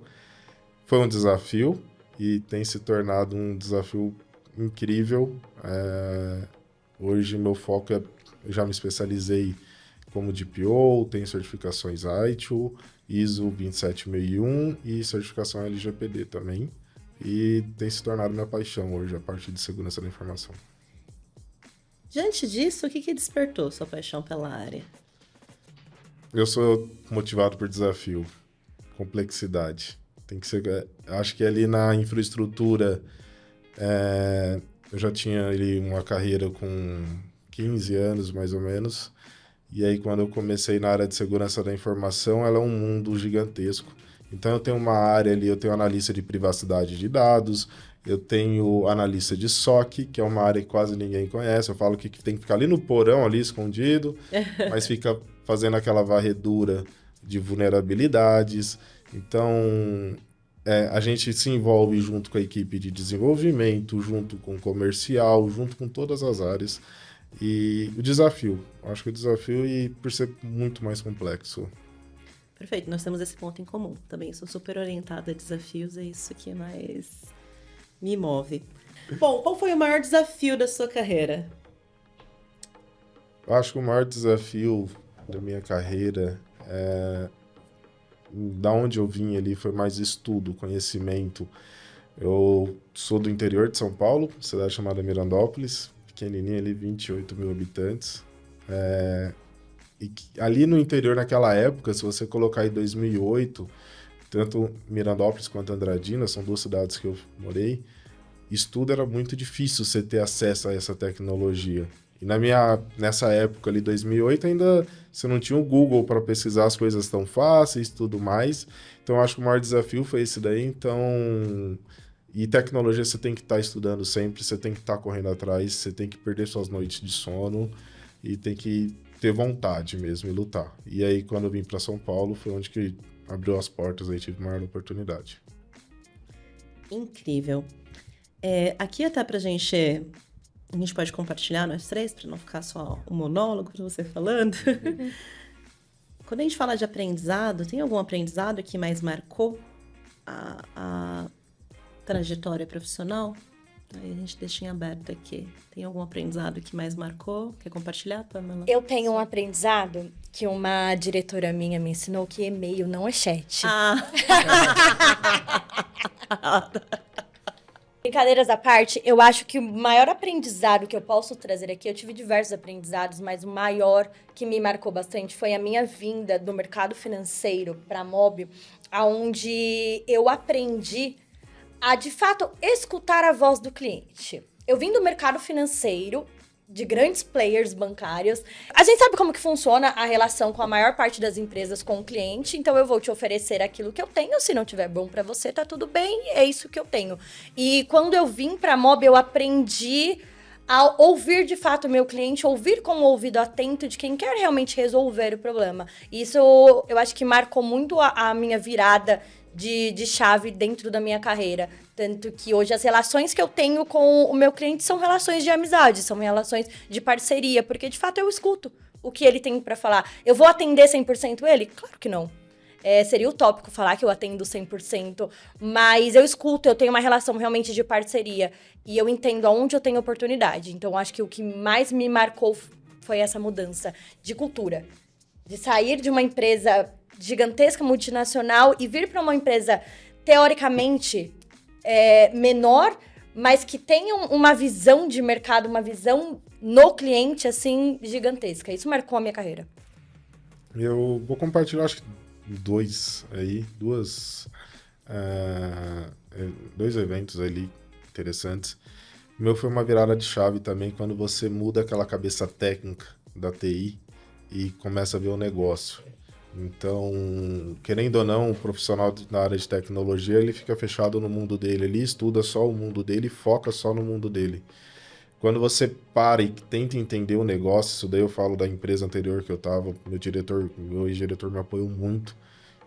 Foi um desafio e tem se tornado um desafio incrível. Hoje meu foco eu já me especializei como DPO, tenho certificações ITIL, ISO 27001 e certificação LGPD também. E tem se tornado minha paixão hoje, a parte de segurança da informação. Diante disso, o que despertou sua paixão pela área? Eu sou motivado por desafio, complexidade. Tem que ser, acho que ali na infraestrutura Eu já tinha ali uma carreira com 15 anos, mais ou menos. E aí, quando eu comecei na área de segurança da informação, ela é um mundo gigantesco. Então, eu tenho uma área ali, eu tenho analista de privacidade de dados, eu tenho analista de SOC, que é uma área que quase ninguém conhece. Eu falo que tem que ficar ali no porão, ali escondido, mas fica fazendo aquela varredura de vulnerabilidades. Então, a gente se envolve junto com a equipe de desenvolvimento, junto com o comercial, junto com todas as áreas. E o desafio, acho que o desafio e por ser muito mais complexo. Perfeito, nós temos esse ponto em comum. Também sou super orientada a desafios, é isso que mais me move. Bom, qual foi o maior desafio da sua carreira? Eu acho que o maior desafio da minha carreira da onde eu vim ali foi mais estudo, conhecimento. Eu sou do interior de São Paulo, cidade chamada Mirandópolis, pequenininha ali, 28 mil habitantes. Ali no interior, naquela época, se você colocar em 2008, tanto Mirandópolis quanto Andradina, são duas cidades que eu morei, estudo era muito difícil você ter acesso a essa tecnologia. E nessa época ali, 2008, ainda você não tinha o Google para pesquisar as coisas tão fáceis e tudo mais. Então, eu acho que o maior desafio foi esse daí. Então, e tecnologia você tem que estar estudando sempre, você tem que estar correndo atrás, você tem que perder suas noites de sono e tem que ter vontade mesmo e lutar. E aí, quando eu vim para São Paulo, foi onde que abriu as portas, aí tive maior oportunidade. Incrível. Aqui até a gente pode compartilhar nós três, para não ficar só um monólogo de você falando. Quando a gente fala de aprendizado, tem algum aprendizado que mais marcou a trajetória profissional? Aí a gente deixa em aberto aqui. Tem algum aprendizado que mais marcou? Quer compartilhar, Pamela? Eu tenho um aprendizado que uma diretora minha me ensinou, que e-mail não é chat. Brincadeiras à parte, eu acho que o maior aprendizado que eu posso trazer aqui, eu tive diversos aprendizados, mas o maior que me marcou bastante foi a minha vinda do mercado financeiro para a Mob, onde eu aprendi a, de fato, escutar a voz do cliente. Eu vim do mercado financeiro, de grandes players bancários. A gente sabe como que funciona a relação com a maior parte das empresas com o cliente, então eu vou te oferecer aquilo que eu tenho, se não tiver bom para você, tá tudo bem, é isso que eu tenho. E quando eu vim para a Mob, eu aprendi a ouvir de fato o meu cliente, ouvir com o ouvido atento de quem quer realmente resolver o problema. Isso eu acho que marcou muito a minha virada de chave dentro da minha carreira. Tanto que hoje as relações que eu tenho com o meu cliente são relações de amizade, são relações de parceria, porque de fato eu escuto o que ele tem para falar. Eu vou atender 100% ele? Claro que não. Seria utópico falar que eu atendo 100%, mas eu escuto, eu tenho uma relação realmente de parceria e eu entendo aonde eu tenho oportunidade. Então, acho que o que mais me marcou foi essa mudança de cultura, de sair de uma empresa gigantesca, multinacional, e vir para uma empresa, teoricamente, menor, mas que tenha uma visão de mercado, uma visão no cliente, assim, gigantesca. Isso marcou a minha carreira. Eu vou compartilhar, acho que dois eventos ali interessantes. O meu foi uma virada de chave também, quando você muda aquela cabeça técnica da TI e começa a ver o negócio. Então, querendo ou não, o profissional na área de tecnologia, ele fica fechado no mundo dele, ele estuda só o mundo dele e foca só no mundo dele. Quando você para e tenta entender o negócio, isso daí eu falo da empresa anterior que eu estava, meu ex-diretor me apoiou muito,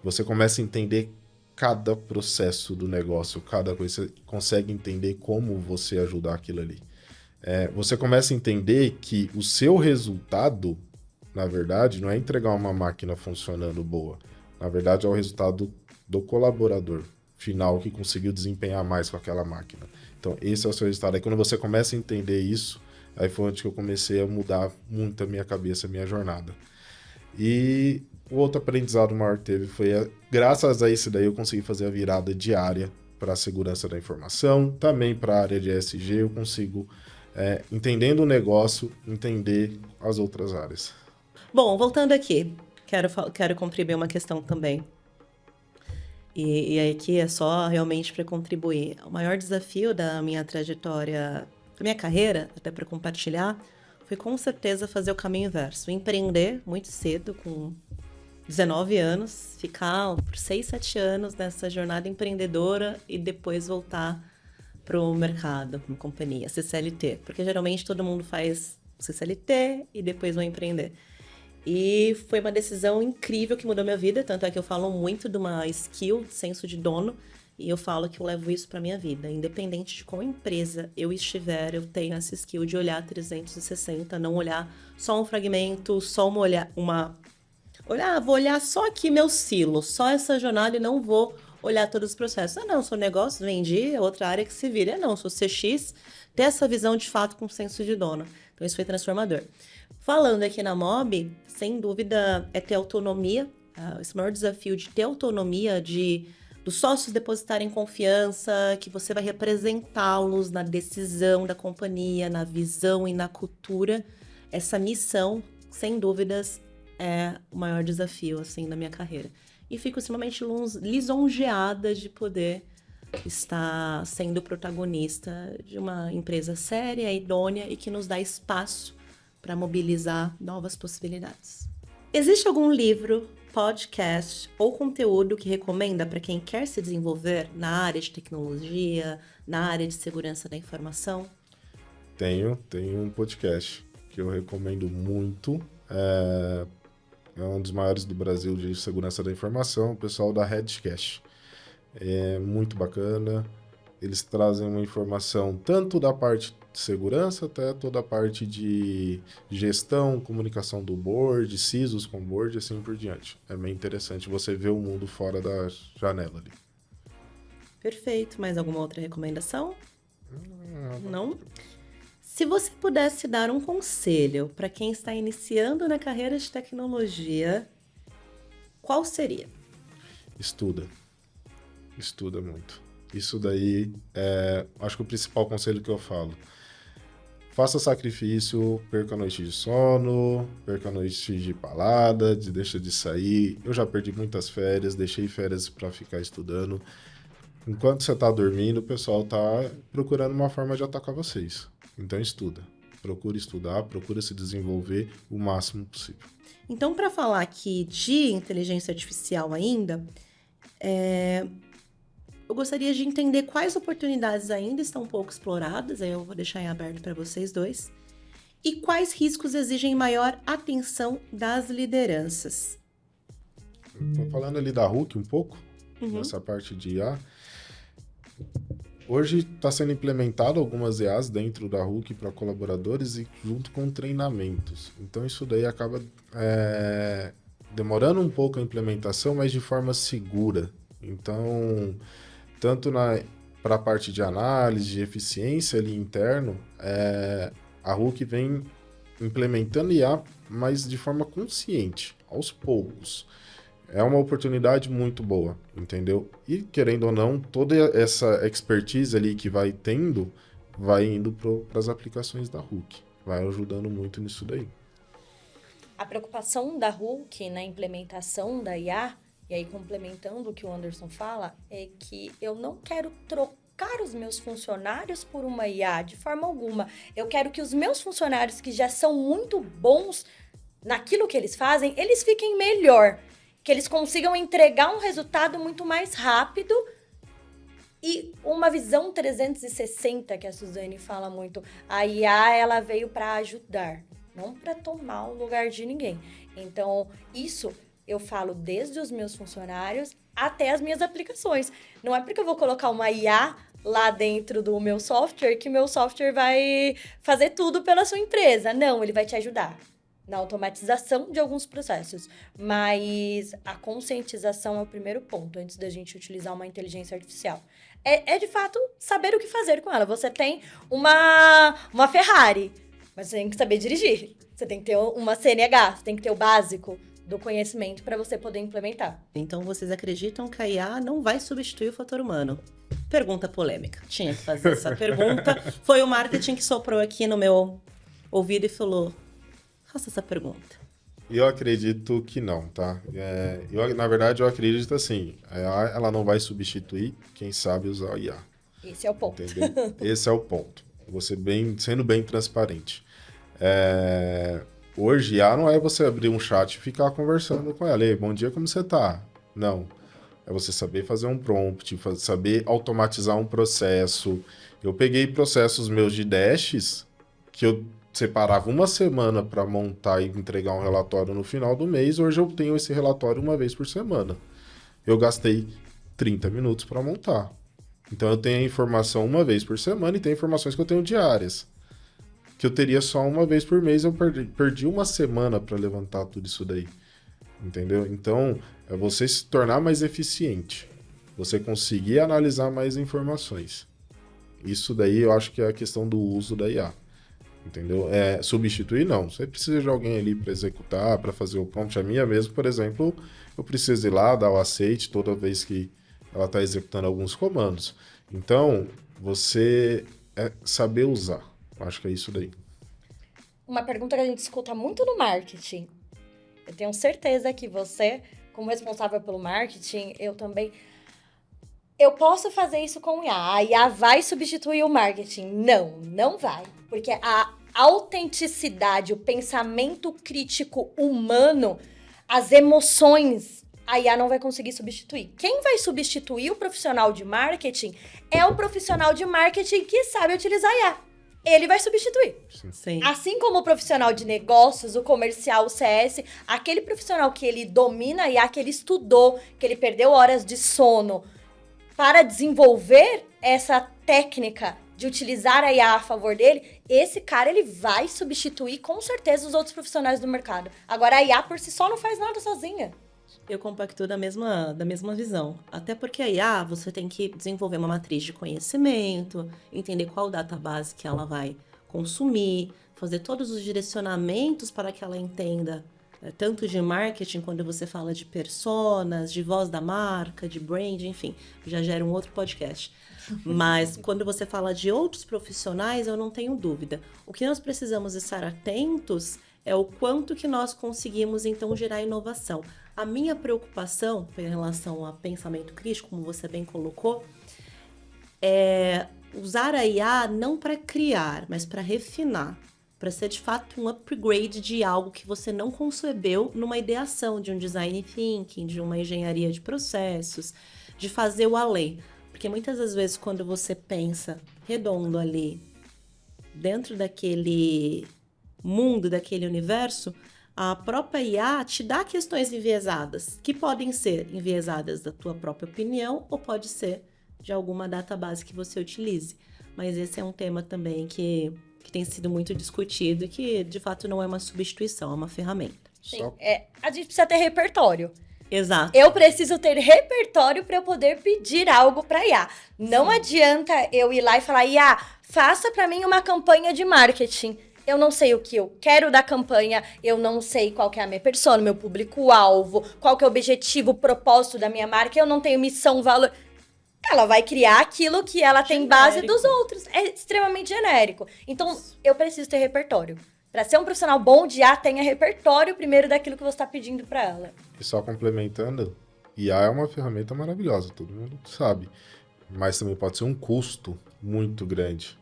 você começa a entender cada processo do negócio, cada coisa, você consegue entender como você ajudar aquilo ali. Você começa a entender que o seu resultado, na verdade, não é entregar uma máquina funcionando boa. Na verdade, é o resultado do colaborador final que conseguiu desempenhar mais com aquela máquina. Então, esse é o seu resultado. Aí, quando você começa a entender isso, aí foi onde que eu comecei a mudar muito a minha cabeça, a minha jornada. E o outro aprendizado maior que teve foi, graças a isso daí, eu consegui fazer a virada diária para a segurança da informação, também para a área de ESG, eu consigo, entendendo o negócio, entender as outras áreas. Bom, voltando aqui, quero contribuir uma questão também. E aqui é só realmente para contribuir. O maior desafio da minha trajetória a minha carreira, até para compartilhar, foi com certeza fazer o caminho inverso. Empreender muito cedo, com 19 anos, ficar por 6, 7 anos nessa jornada empreendedora e depois voltar para o mercado, para uma companhia, CLT. Porque geralmente todo mundo faz CLT e depois vai empreender. E foi uma decisão incrível que mudou minha vida, tanto é que eu falo muito de uma skill, senso de dono, e eu falo que eu levo isso para minha vida. Independente de qual empresa eu estiver, eu tenho essa skill de olhar 360, não olhar só um fragmento, só vou olhar só aqui meu silo, só essa jornada e não vou olhar todos os processos. Ah, não, sou negócio, vendi, é outra área que se vira. Ah, não, sou CX, ter essa visão de fato com senso de dono. Então isso foi transformador. Falando aqui na Mob, sem dúvida é ter autonomia, esse maior desafio de ter autonomia, dos sócios depositarem confiança, que você vai representá-los na decisão da companhia, na visão e na cultura. Essa missão, sem dúvidas, é o maior desafio, assim, da minha carreira. E fico extremamente lisonjeada de poder estar sendo protagonista de uma empresa séria, idônea e que nos dá espaço para mobilizar novas possibilidades. Existe algum livro, podcast ou conteúdo que recomenda para quem quer se desenvolver na área de tecnologia, na área de segurança da informação? Tenho um podcast que eu recomendo muito. É um dos maiores do Brasil de segurança da informação, o pessoal da Redcast. É muito bacana. Eles trazem uma informação tanto da parte de segurança até toda a parte de gestão, comunicação do board, CISOs com board e assim por diante. É bem interessante você ver o mundo fora da janela ali. Perfeito. Mais alguma outra recomendação? Não? Se você pudesse dar um conselho para quem está iniciando na carreira de tecnologia, qual seria? Estuda muito. Isso daí acho que o principal conselho que eu falo. Faça sacrifício, perca a noite de sono, perca a noite de balada, deixa de sair. Eu já perdi muitas férias, deixei férias para ficar estudando. Enquanto você está dormindo, o pessoal está procurando uma forma de atacar vocês. Então estuda. Procura estudar, procura se desenvolver o máximo possível. Então, para falar aqui de inteligência artificial ainda, eu gostaria de entender quais oportunidades ainda estão pouco exploradas, aí eu vou deixar em aberto para vocês dois, e quais riscos exigem maior atenção das lideranças. Estou falando ali da RUC um pouco, nessa parte de IA. Hoje está sendo implementado algumas EAs dentro da RUC para colaboradores e junto com treinamentos. Então isso daí acaba demorando um pouco a implementação, mas de forma segura. Então, tanto para a parte de análise, de eficiência ali interno, a RUC vem implementando IA, mas de forma consciente, aos poucos. É uma oportunidade muito boa, entendeu? E, querendo ou não, toda essa expertise ali que vai tendo, vai indo para as aplicações da RUC. Vai ajudando muito nisso daí. A preocupação da RUC na implementação da IA, e aí complementando o que o Anderson fala, é que eu não quero trocar os meus funcionários por uma IA de forma alguma. Eu quero que os meus funcionários, que já são muito bons naquilo que eles fazem, eles fiquem melhor. Que eles consigam entregar um resultado muito mais rápido e uma visão 360, que a Suzane fala muito. A IA, ela veio para ajudar, não para tomar o lugar de ninguém. Então, isso eu falo desde os meus funcionários até as minhas aplicações. Não é porque eu vou colocar uma IA lá dentro do meu software que meu software vai fazer tudo pela sua empresa. Não, ele vai te ajudar na automatização de alguns processos. Mas a conscientização é o primeiro ponto, antes da gente utilizar uma inteligência artificial. É de fato, saber o que fazer com ela. Você tem uma Ferrari, mas você tem que saber dirigir. Você tem que ter uma CNH, você tem que ter o básico do conhecimento para você poder implementar. Então, vocês acreditam que a IA não vai substituir o fator humano? Pergunta polêmica. Tinha que fazer essa pergunta. Foi o marketing que soprou aqui no meu ouvido e falou... Faça essa pergunta. Eu acredito que não, tá? Na verdade, eu acredito assim, a IA, ela não vai substituir quem sabe usar a IA. Esse é o ponto. Entendeu? Esse é o ponto. Você sendo bem transparente. Hoje, IA não é você abrir um chat e ficar conversando com ela. Ei, bom dia, como você tá? Não. É você saber fazer um prompt, saber automatizar um processo. Eu peguei processos meus de dashes que eu separava uma semana para montar e entregar um relatório no final do mês. Hoje eu tenho esse relatório uma vez por semana. Eu gastei 30 minutos para montar. Então eu tenho a informação uma vez por semana e tem informações que eu tenho diárias. Que eu teria só uma vez por mês, eu perdi uma semana para levantar tudo isso daí. Entendeu? Então, é você se tornar mais eficiente. Você conseguir analisar mais informações. Isso daí eu acho que é a questão do uso da IA. Entendeu? Substituir, não. Você precisa de alguém ali para executar, para fazer o prompt. A minha mesmo, por exemplo, eu preciso ir lá, dar o aceite toda vez que ela está executando alguns comandos. Então, você saber usar. Eu acho que é isso daí. Uma pergunta que a gente escuta muito no marketing. Eu tenho certeza que você, como responsável pelo marketing, eu também... Eu posso fazer isso com IA. A IA vai substituir o marketing? Não, não vai. Porque a autenticidade, o pensamento crítico humano, as emoções, a IA não vai conseguir substituir. Quem vai substituir o profissional de marketing é o profissional de marketing que sabe utilizar a IA. Ele vai substituir. Sim. Assim como o profissional de negócios, o comercial, o CS, aquele profissional que ele domina a IA, que ele estudou, que ele perdeu horas de sono para desenvolver essa técnica de utilizar a IA a favor dele, esse cara ele vai substituir com certeza os outros profissionais do mercado. Agora a IA por si só não faz nada sozinha. Eu compactuo da mesma visão. Até porque a IA, você tem que desenvolver uma matriz de conhecimento, entender qual database que ela vai consumir, fazer todos os direcionamentos para que ela entenda, tanto de marketing, quando você fala de personas, de voz da marca, de brand, enfim, já gera um outro podcast. Mas quando você fala de outros profissionais, eu não tenho dúvida. O que nós precisamos estar atentos é o quanto que nós conseguimos, então, gerar inovação. A minha preocupação em relação a pensamento crítico, como você bem colocou, é usar a IA não para criar, mas para refinar, para ser de fato um upgrade de algo que você não concebeu numa ideação de um design thinking, de uma engenharia de processos, de fazer o além. Porque muitas das vezes quando você pensa redondo ali, dentro daquele mundo, daquele universo, a própria IA te dá questões enviesadas, que podem ser enviesadas da tua própria opinião ou pode ser de alguma database que você utilize. Mas esse é um tema também que tem sido muito discutido e que, de fato, não é uma substituição, é uma ferramenta. Sim, a gente precisa ter repertório. Exato. Eu preciso ter repertório para eu poder pedir algo para IA. Não adianta eu ir lá e falar, IA, faça para mim uma campanha de marketing. Eu não sei o que eu quero da campanha, eu não sei qual que é a minha persona, meu público-alvo, qual que é o objetivo, o propósito da minha marca, eu não tenho missão, valor. Ela vai criar aquilo que ela tem base dos outros. É extremamente genérico. Então, eu preciso ter repertório. Para ser um profissional bom de IA, tenha repertório primeiro daquilo que você está pedindo para ela. E só complementando, IA é uma ferramenta maravilhosa, todo mundo sabe. Mas também pode ser um custo muito grande.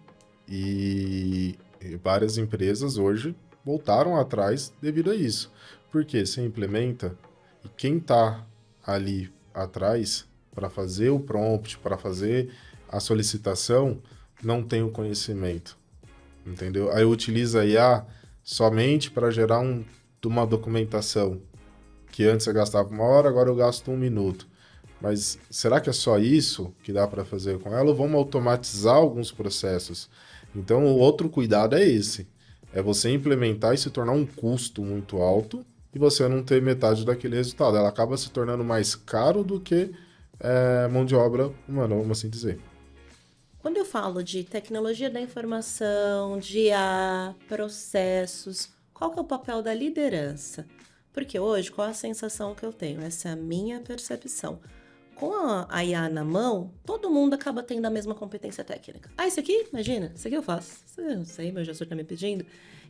E várias empresas hoje voltaram atrás devido a isso. Porque você implementa e quem está ali atrás para fazer o prompt, para fazer a solicitação, não tem o conhecimento. Entendeu? Aí utiliza a IA somente para gerar uma documentação. Que antes você gastava 1 hora, agora eu gasto 1 minuto. Mas será que é só isso que dá para fazer com ela? Ou vamos automatizar alguns processos? Então, o outro cuidado é esse. É você implementar e se tornar um custo muito alto e você não ter metade daquele resultado. Ela acaba se tornando mais caro do que mão de obra humana, vamos assim dizer. Quando eu falo de tecnologia da informação, de IA, processos, qual que é o papel da liderança? Porque hoje, qual a sensação que eu tenho? Essa é a minha percepção. Com a IA na mão, todo mundo acaba tendo a mesma competência técnica. Ah, isso aqui? Imagina, isso aqui eu faço. Isso eu não sei, meu gestor está me pedindo.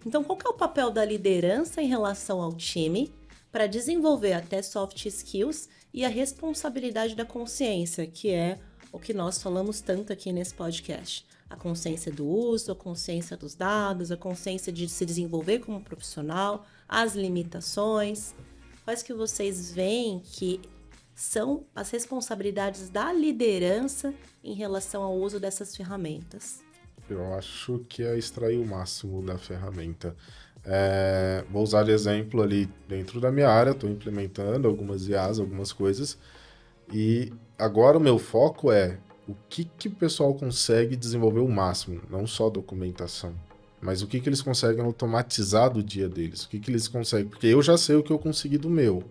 Então, qual que é o papel da liderança em relação ao time para desenvolver até soft skills e a responsabilidade da consciência, que é o que nós falamos tanto aqui nesse podcast. A consciência do uso, a consciência dos dados, a consciência de se desenvolver como profissional, as limitações. Quais que vocês veem que são as responsabilidades da liderança em relação ao uso dessas ferramentas? Eu acho que é extrair o máximo da ferramenta. Vou usar de exemplo ali dentro da minha área, estou implementando algumas IAs, algumas coisas, e agora o meu foco é o que o pessoal consegue desenvolver o máximo, não só documentação, mas o que eles conseguem automatizar do dia deles, o que eles conseguem, porque eu já sei o que eu consegui do meu,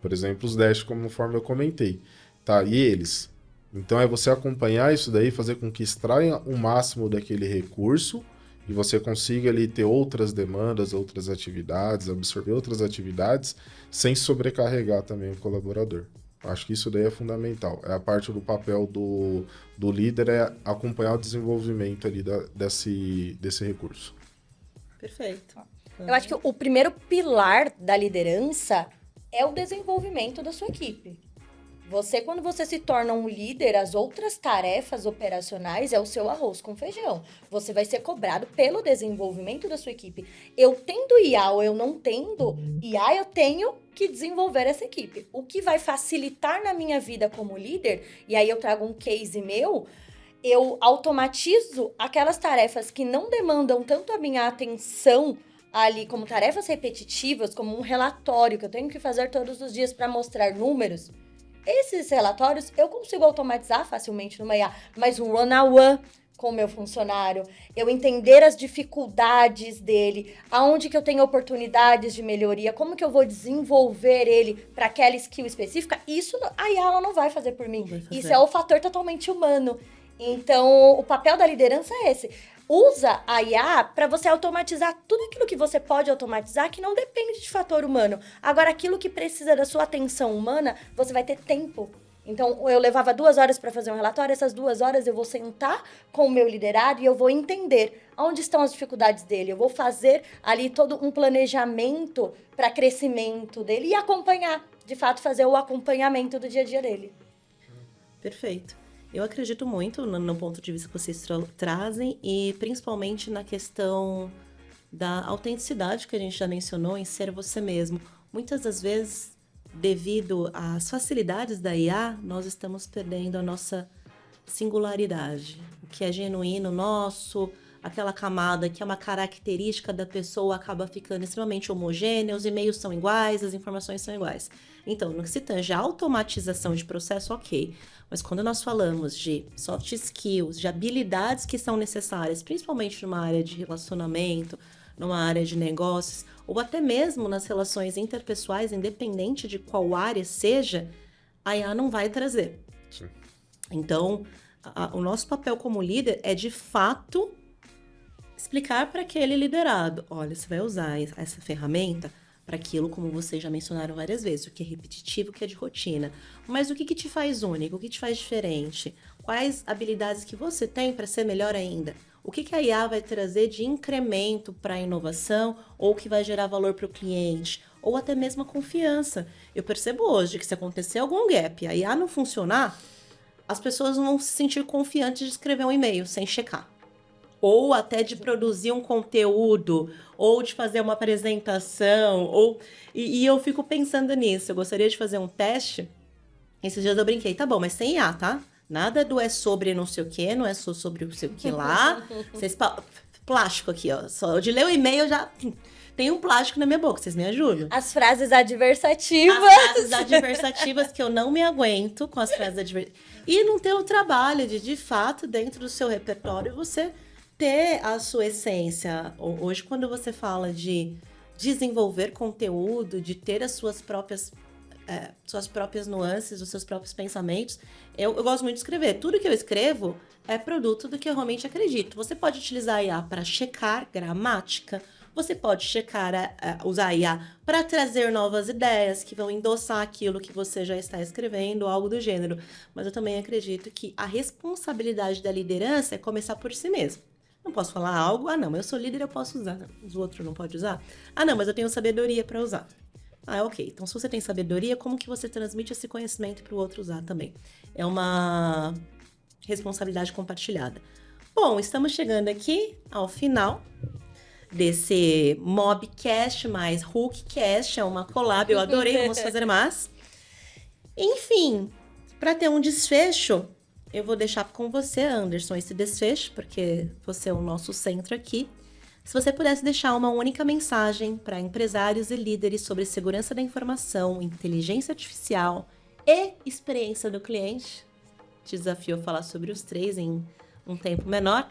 por exemplo, os dash, conforme eu comentei, tá? E eles? Então é você acompanhar isso daí, fazer com que extraia o máximo daquele recurso e você consiga ali ter outras demandas, outras atividades, absorver outras atividades, sem sobrecarregar também o colaborador. Acho que isso daí é fundamental. É a parte do papel do líder, é acompanhar o desenvolvimento ali desse recurso. Perfeito. Eu acho que o primeiro pilar da liderança é o desenvolvimento da sua equipe. Quando você se torna um líder, as outras tarefas operacionais é o seu arroz com feijão. Você vai ser cobrado pelo desenvolvimento da sua equipe. Eu tendo IA ou eu não tendo IA, eu tenho que desenvolver essa equipe. O que vai facilitar na minha vida como líder, e aí eu trago um case meu, eu automatizo aquelas tarefas que não demandam tanto a minha atenção ali, como tarefas repetitivas, como um relatório que eu tenho que fazer todos os dias para mostrar números. Esses relatórios eu consigo automatizar facilmente numa IA, mas um one-on-one com o meu funcionário, eu entender as dificuldades dele, aonde que eu tenho oportunidades de melhoria, como que eu vou desenvolver ele para aquela skill específica, isso a IA ela não vai fazer por mim. Isso é o fator totalmente humano. Então, o papel da liderança é esse. Usa a IA para você automatizar tudo aquilo que você pode automatizar que não depende de fator humano. Agora, aquilo que precisa da sua atenção humana, você vai ter tempo. Então, eu levava 2 horas para fazer um relatório, essas 2 horas eu vou sentar com o meu liderado e eu vou entender onde estão as dificuldades dele. Eu vou fazer ali todo um planejamento para crescimento dele e acompanhar, de fato, fazer o acompanhamento do dia a dia dele. Perfeito. Eu acredito muito no ponto de vista que vocês trazem e principalmente na questão da autenticidade que a gente já mencionou em ser você mesmo. Muitas das vezes, devido às facilidades da IA, nós estamos perdendo a nossa singularidade. O que é genuíno nosso, aquela camada que é uma característica da pessoa acaba ficando extremamente homogênea, os e-mails são iguais, as informações são iguais. Então, no que se tange a automatização de processo, ok. Mas quando nós falamos de soft skills, de habilidades que são necessárias, principalmente numa área de relacionamento, numa área de negócios, ou até mesmo nas relações interpessoais, independente de qual área seja, a IA não vai trazer. Sim. Então, o nosso papel como líder é, de fato, explicar para aquele liderado, olha, você vai usar essa ferramenta para aquilo, como vocês já mencionaram várias vezes, o que é repetitivo, o que é de rotina. Mas o que te faz único, o que te faz diferente? Quais habilidades que você tem para ser melhor ainda? O que a IA vai trazer de incremento para a inovação ou que vai gerar valor para o cliente? Ou até mesmo a confiança. Eu percebo hoje que se acontecer algum gap e a IA não funcionar, as pessoas vão se sentir confiantes de escrever um e-mail sem checar. Ou até de produzir um conteúdo, ou de fazer uma apresentação, e eu fico pensando nisso. Eu gostaria de fazer um teste. Esses dias eu brinquei, tá bom, mas sem IA, tá? Nada do é sobre não sei o que, não é só sobre o sei o que lá. Plástico aqui, ó. Só de ler o e-mail já tem um plástico na minha boca, vocês me ajudam? As frases adversativas. As frases adversativas que eu não me aguento com as frases adversativas. E não ter o trabalho de fato, dentro do seu repertório, você ter a sua essência. Hoje, quando você fala de desenvolver conteúdo, de ter as suas próprias nuances, os seus próprios pensamentos, eu gosto muito de escrever. Tudo que eu escrevo é produto do que eu realmente acredito. Você pode utilizar a IA para checar gramática, você pode usar a IA para trazer novas ideias que vão endossar aquilo que você já está escrevendo, algo do gênero. Mas eu também acredito que a responsabilidade da liderança é começar por si mesmo. Não posso falar algo, não, mas eu sou líder, eu posso usar. Os outros não podem usar? Não, mas eu tenho sabedoria para usar. Ok. Então, se você tem sabedoria, como que você transmite esse conhecimento para o outro usar também? É uma responsabilidade compartilhada. Bom, estamos chegando aqui ao final desse Mobcast mais Hookcast, é uma collab, eu adorei, vamos fazer mais. Enfim, para ter um desfecho, eu vou deixar com você, Anderson, esse desfecho, porque você é o nosso centro aqui. Se você pudesse deixar uma única mensagem para empresários e líderes sobre segurança da informação, inteligência artificial e experiência do cliente, te desafio a falar sobre os três em um tempo menor,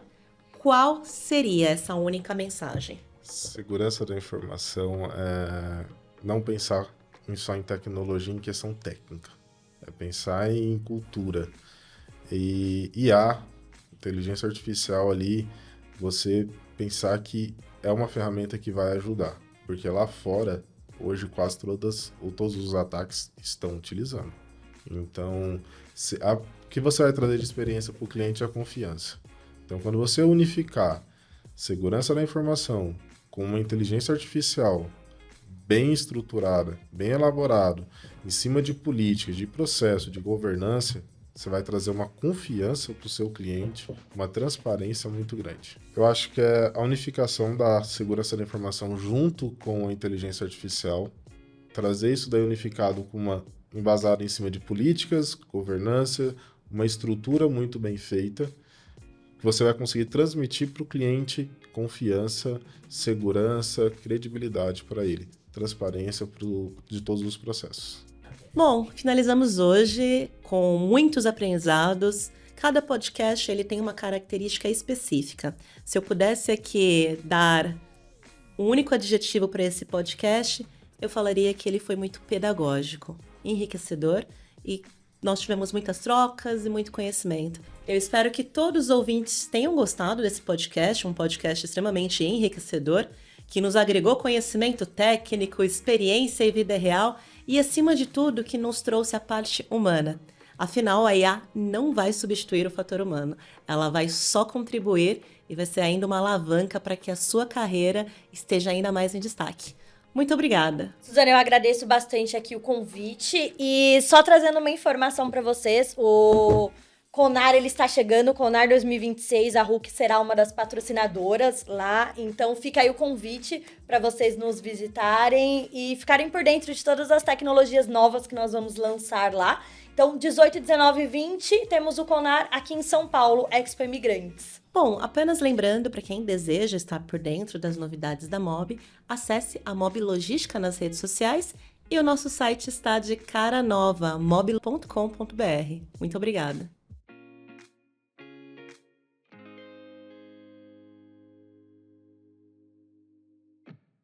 qual seria essa única mensagem? Segurança da informação é não pensar só em tecnologia em questão técnica, é pensar em cultura. E IA, inteligência artificial ali, você pensar que é uma ferramenta que vai ajudar, porque lá fora, hoje quase todos os ataques estão utilizando. Então, o que você vai trazer de experiência para o cliente é a confiança. Então, quando você unificar segurança da informação com uma inteligência artificial bem estruturada, bem elaborado, em cima de políticas, de processo, de governança, você vai trazer uma confiança para o seu cliente, uma transparência muito grande. Eu acho que é a unificação da segurança da informação junto com a inteligência artificial, trazer isso daí unificado com embasado em cima de políticas, governança, uma estrutura muito bem feita, que você vai conseguir transmitir para o cliente confiança, segurança, credibilidade para ele, transparência de todos os processos. Bom, finalizamos hoje com muitos aprendizados. Cada podcast ele tem uma característica específica. Se eu pudesse aqui dar um único adjetivo para esse podcast, eu falaria que ele foi muito pedagógico, enriquecedor e nós tivemos muitas trocas e muito conhecimento. Eu espero que todos os ouvintes tenham gostado desse podcast, um podcast extremamente enriquecedor, que nos agregou conhecimento técnico, experiência e vida real e, acima de tudo, que nos trouxe a parte humana. Afinal, a IA não vai substituir o fator humano, ela vai só contribuir e vai ser ainda uma alavanca para que a sua carreira esteja ainda mais em destaque. Muito obrigada. Suzana, eu agradeço bastante aqui o convite e só trazendo uma informação para vocês, o Conar ele está chegando, o Conar 2026, a RUC será uma das patrocinadoras lá, então fica aí o convite para vocês nos visitarem e ficarem por dentro de todas as tecnologias novas que nós vamos lançar lá. Então, 18, 19 e 20, temos o Conar aqui em São Paulo, Expo Imigrantes. Bom, apenas lembrando, para quem deseja estar por dentro das novidades da MOB, acesse a MOB Logística nas redes sociais e o nosso site está de cara nova, mob.com.br. Muito obrigada.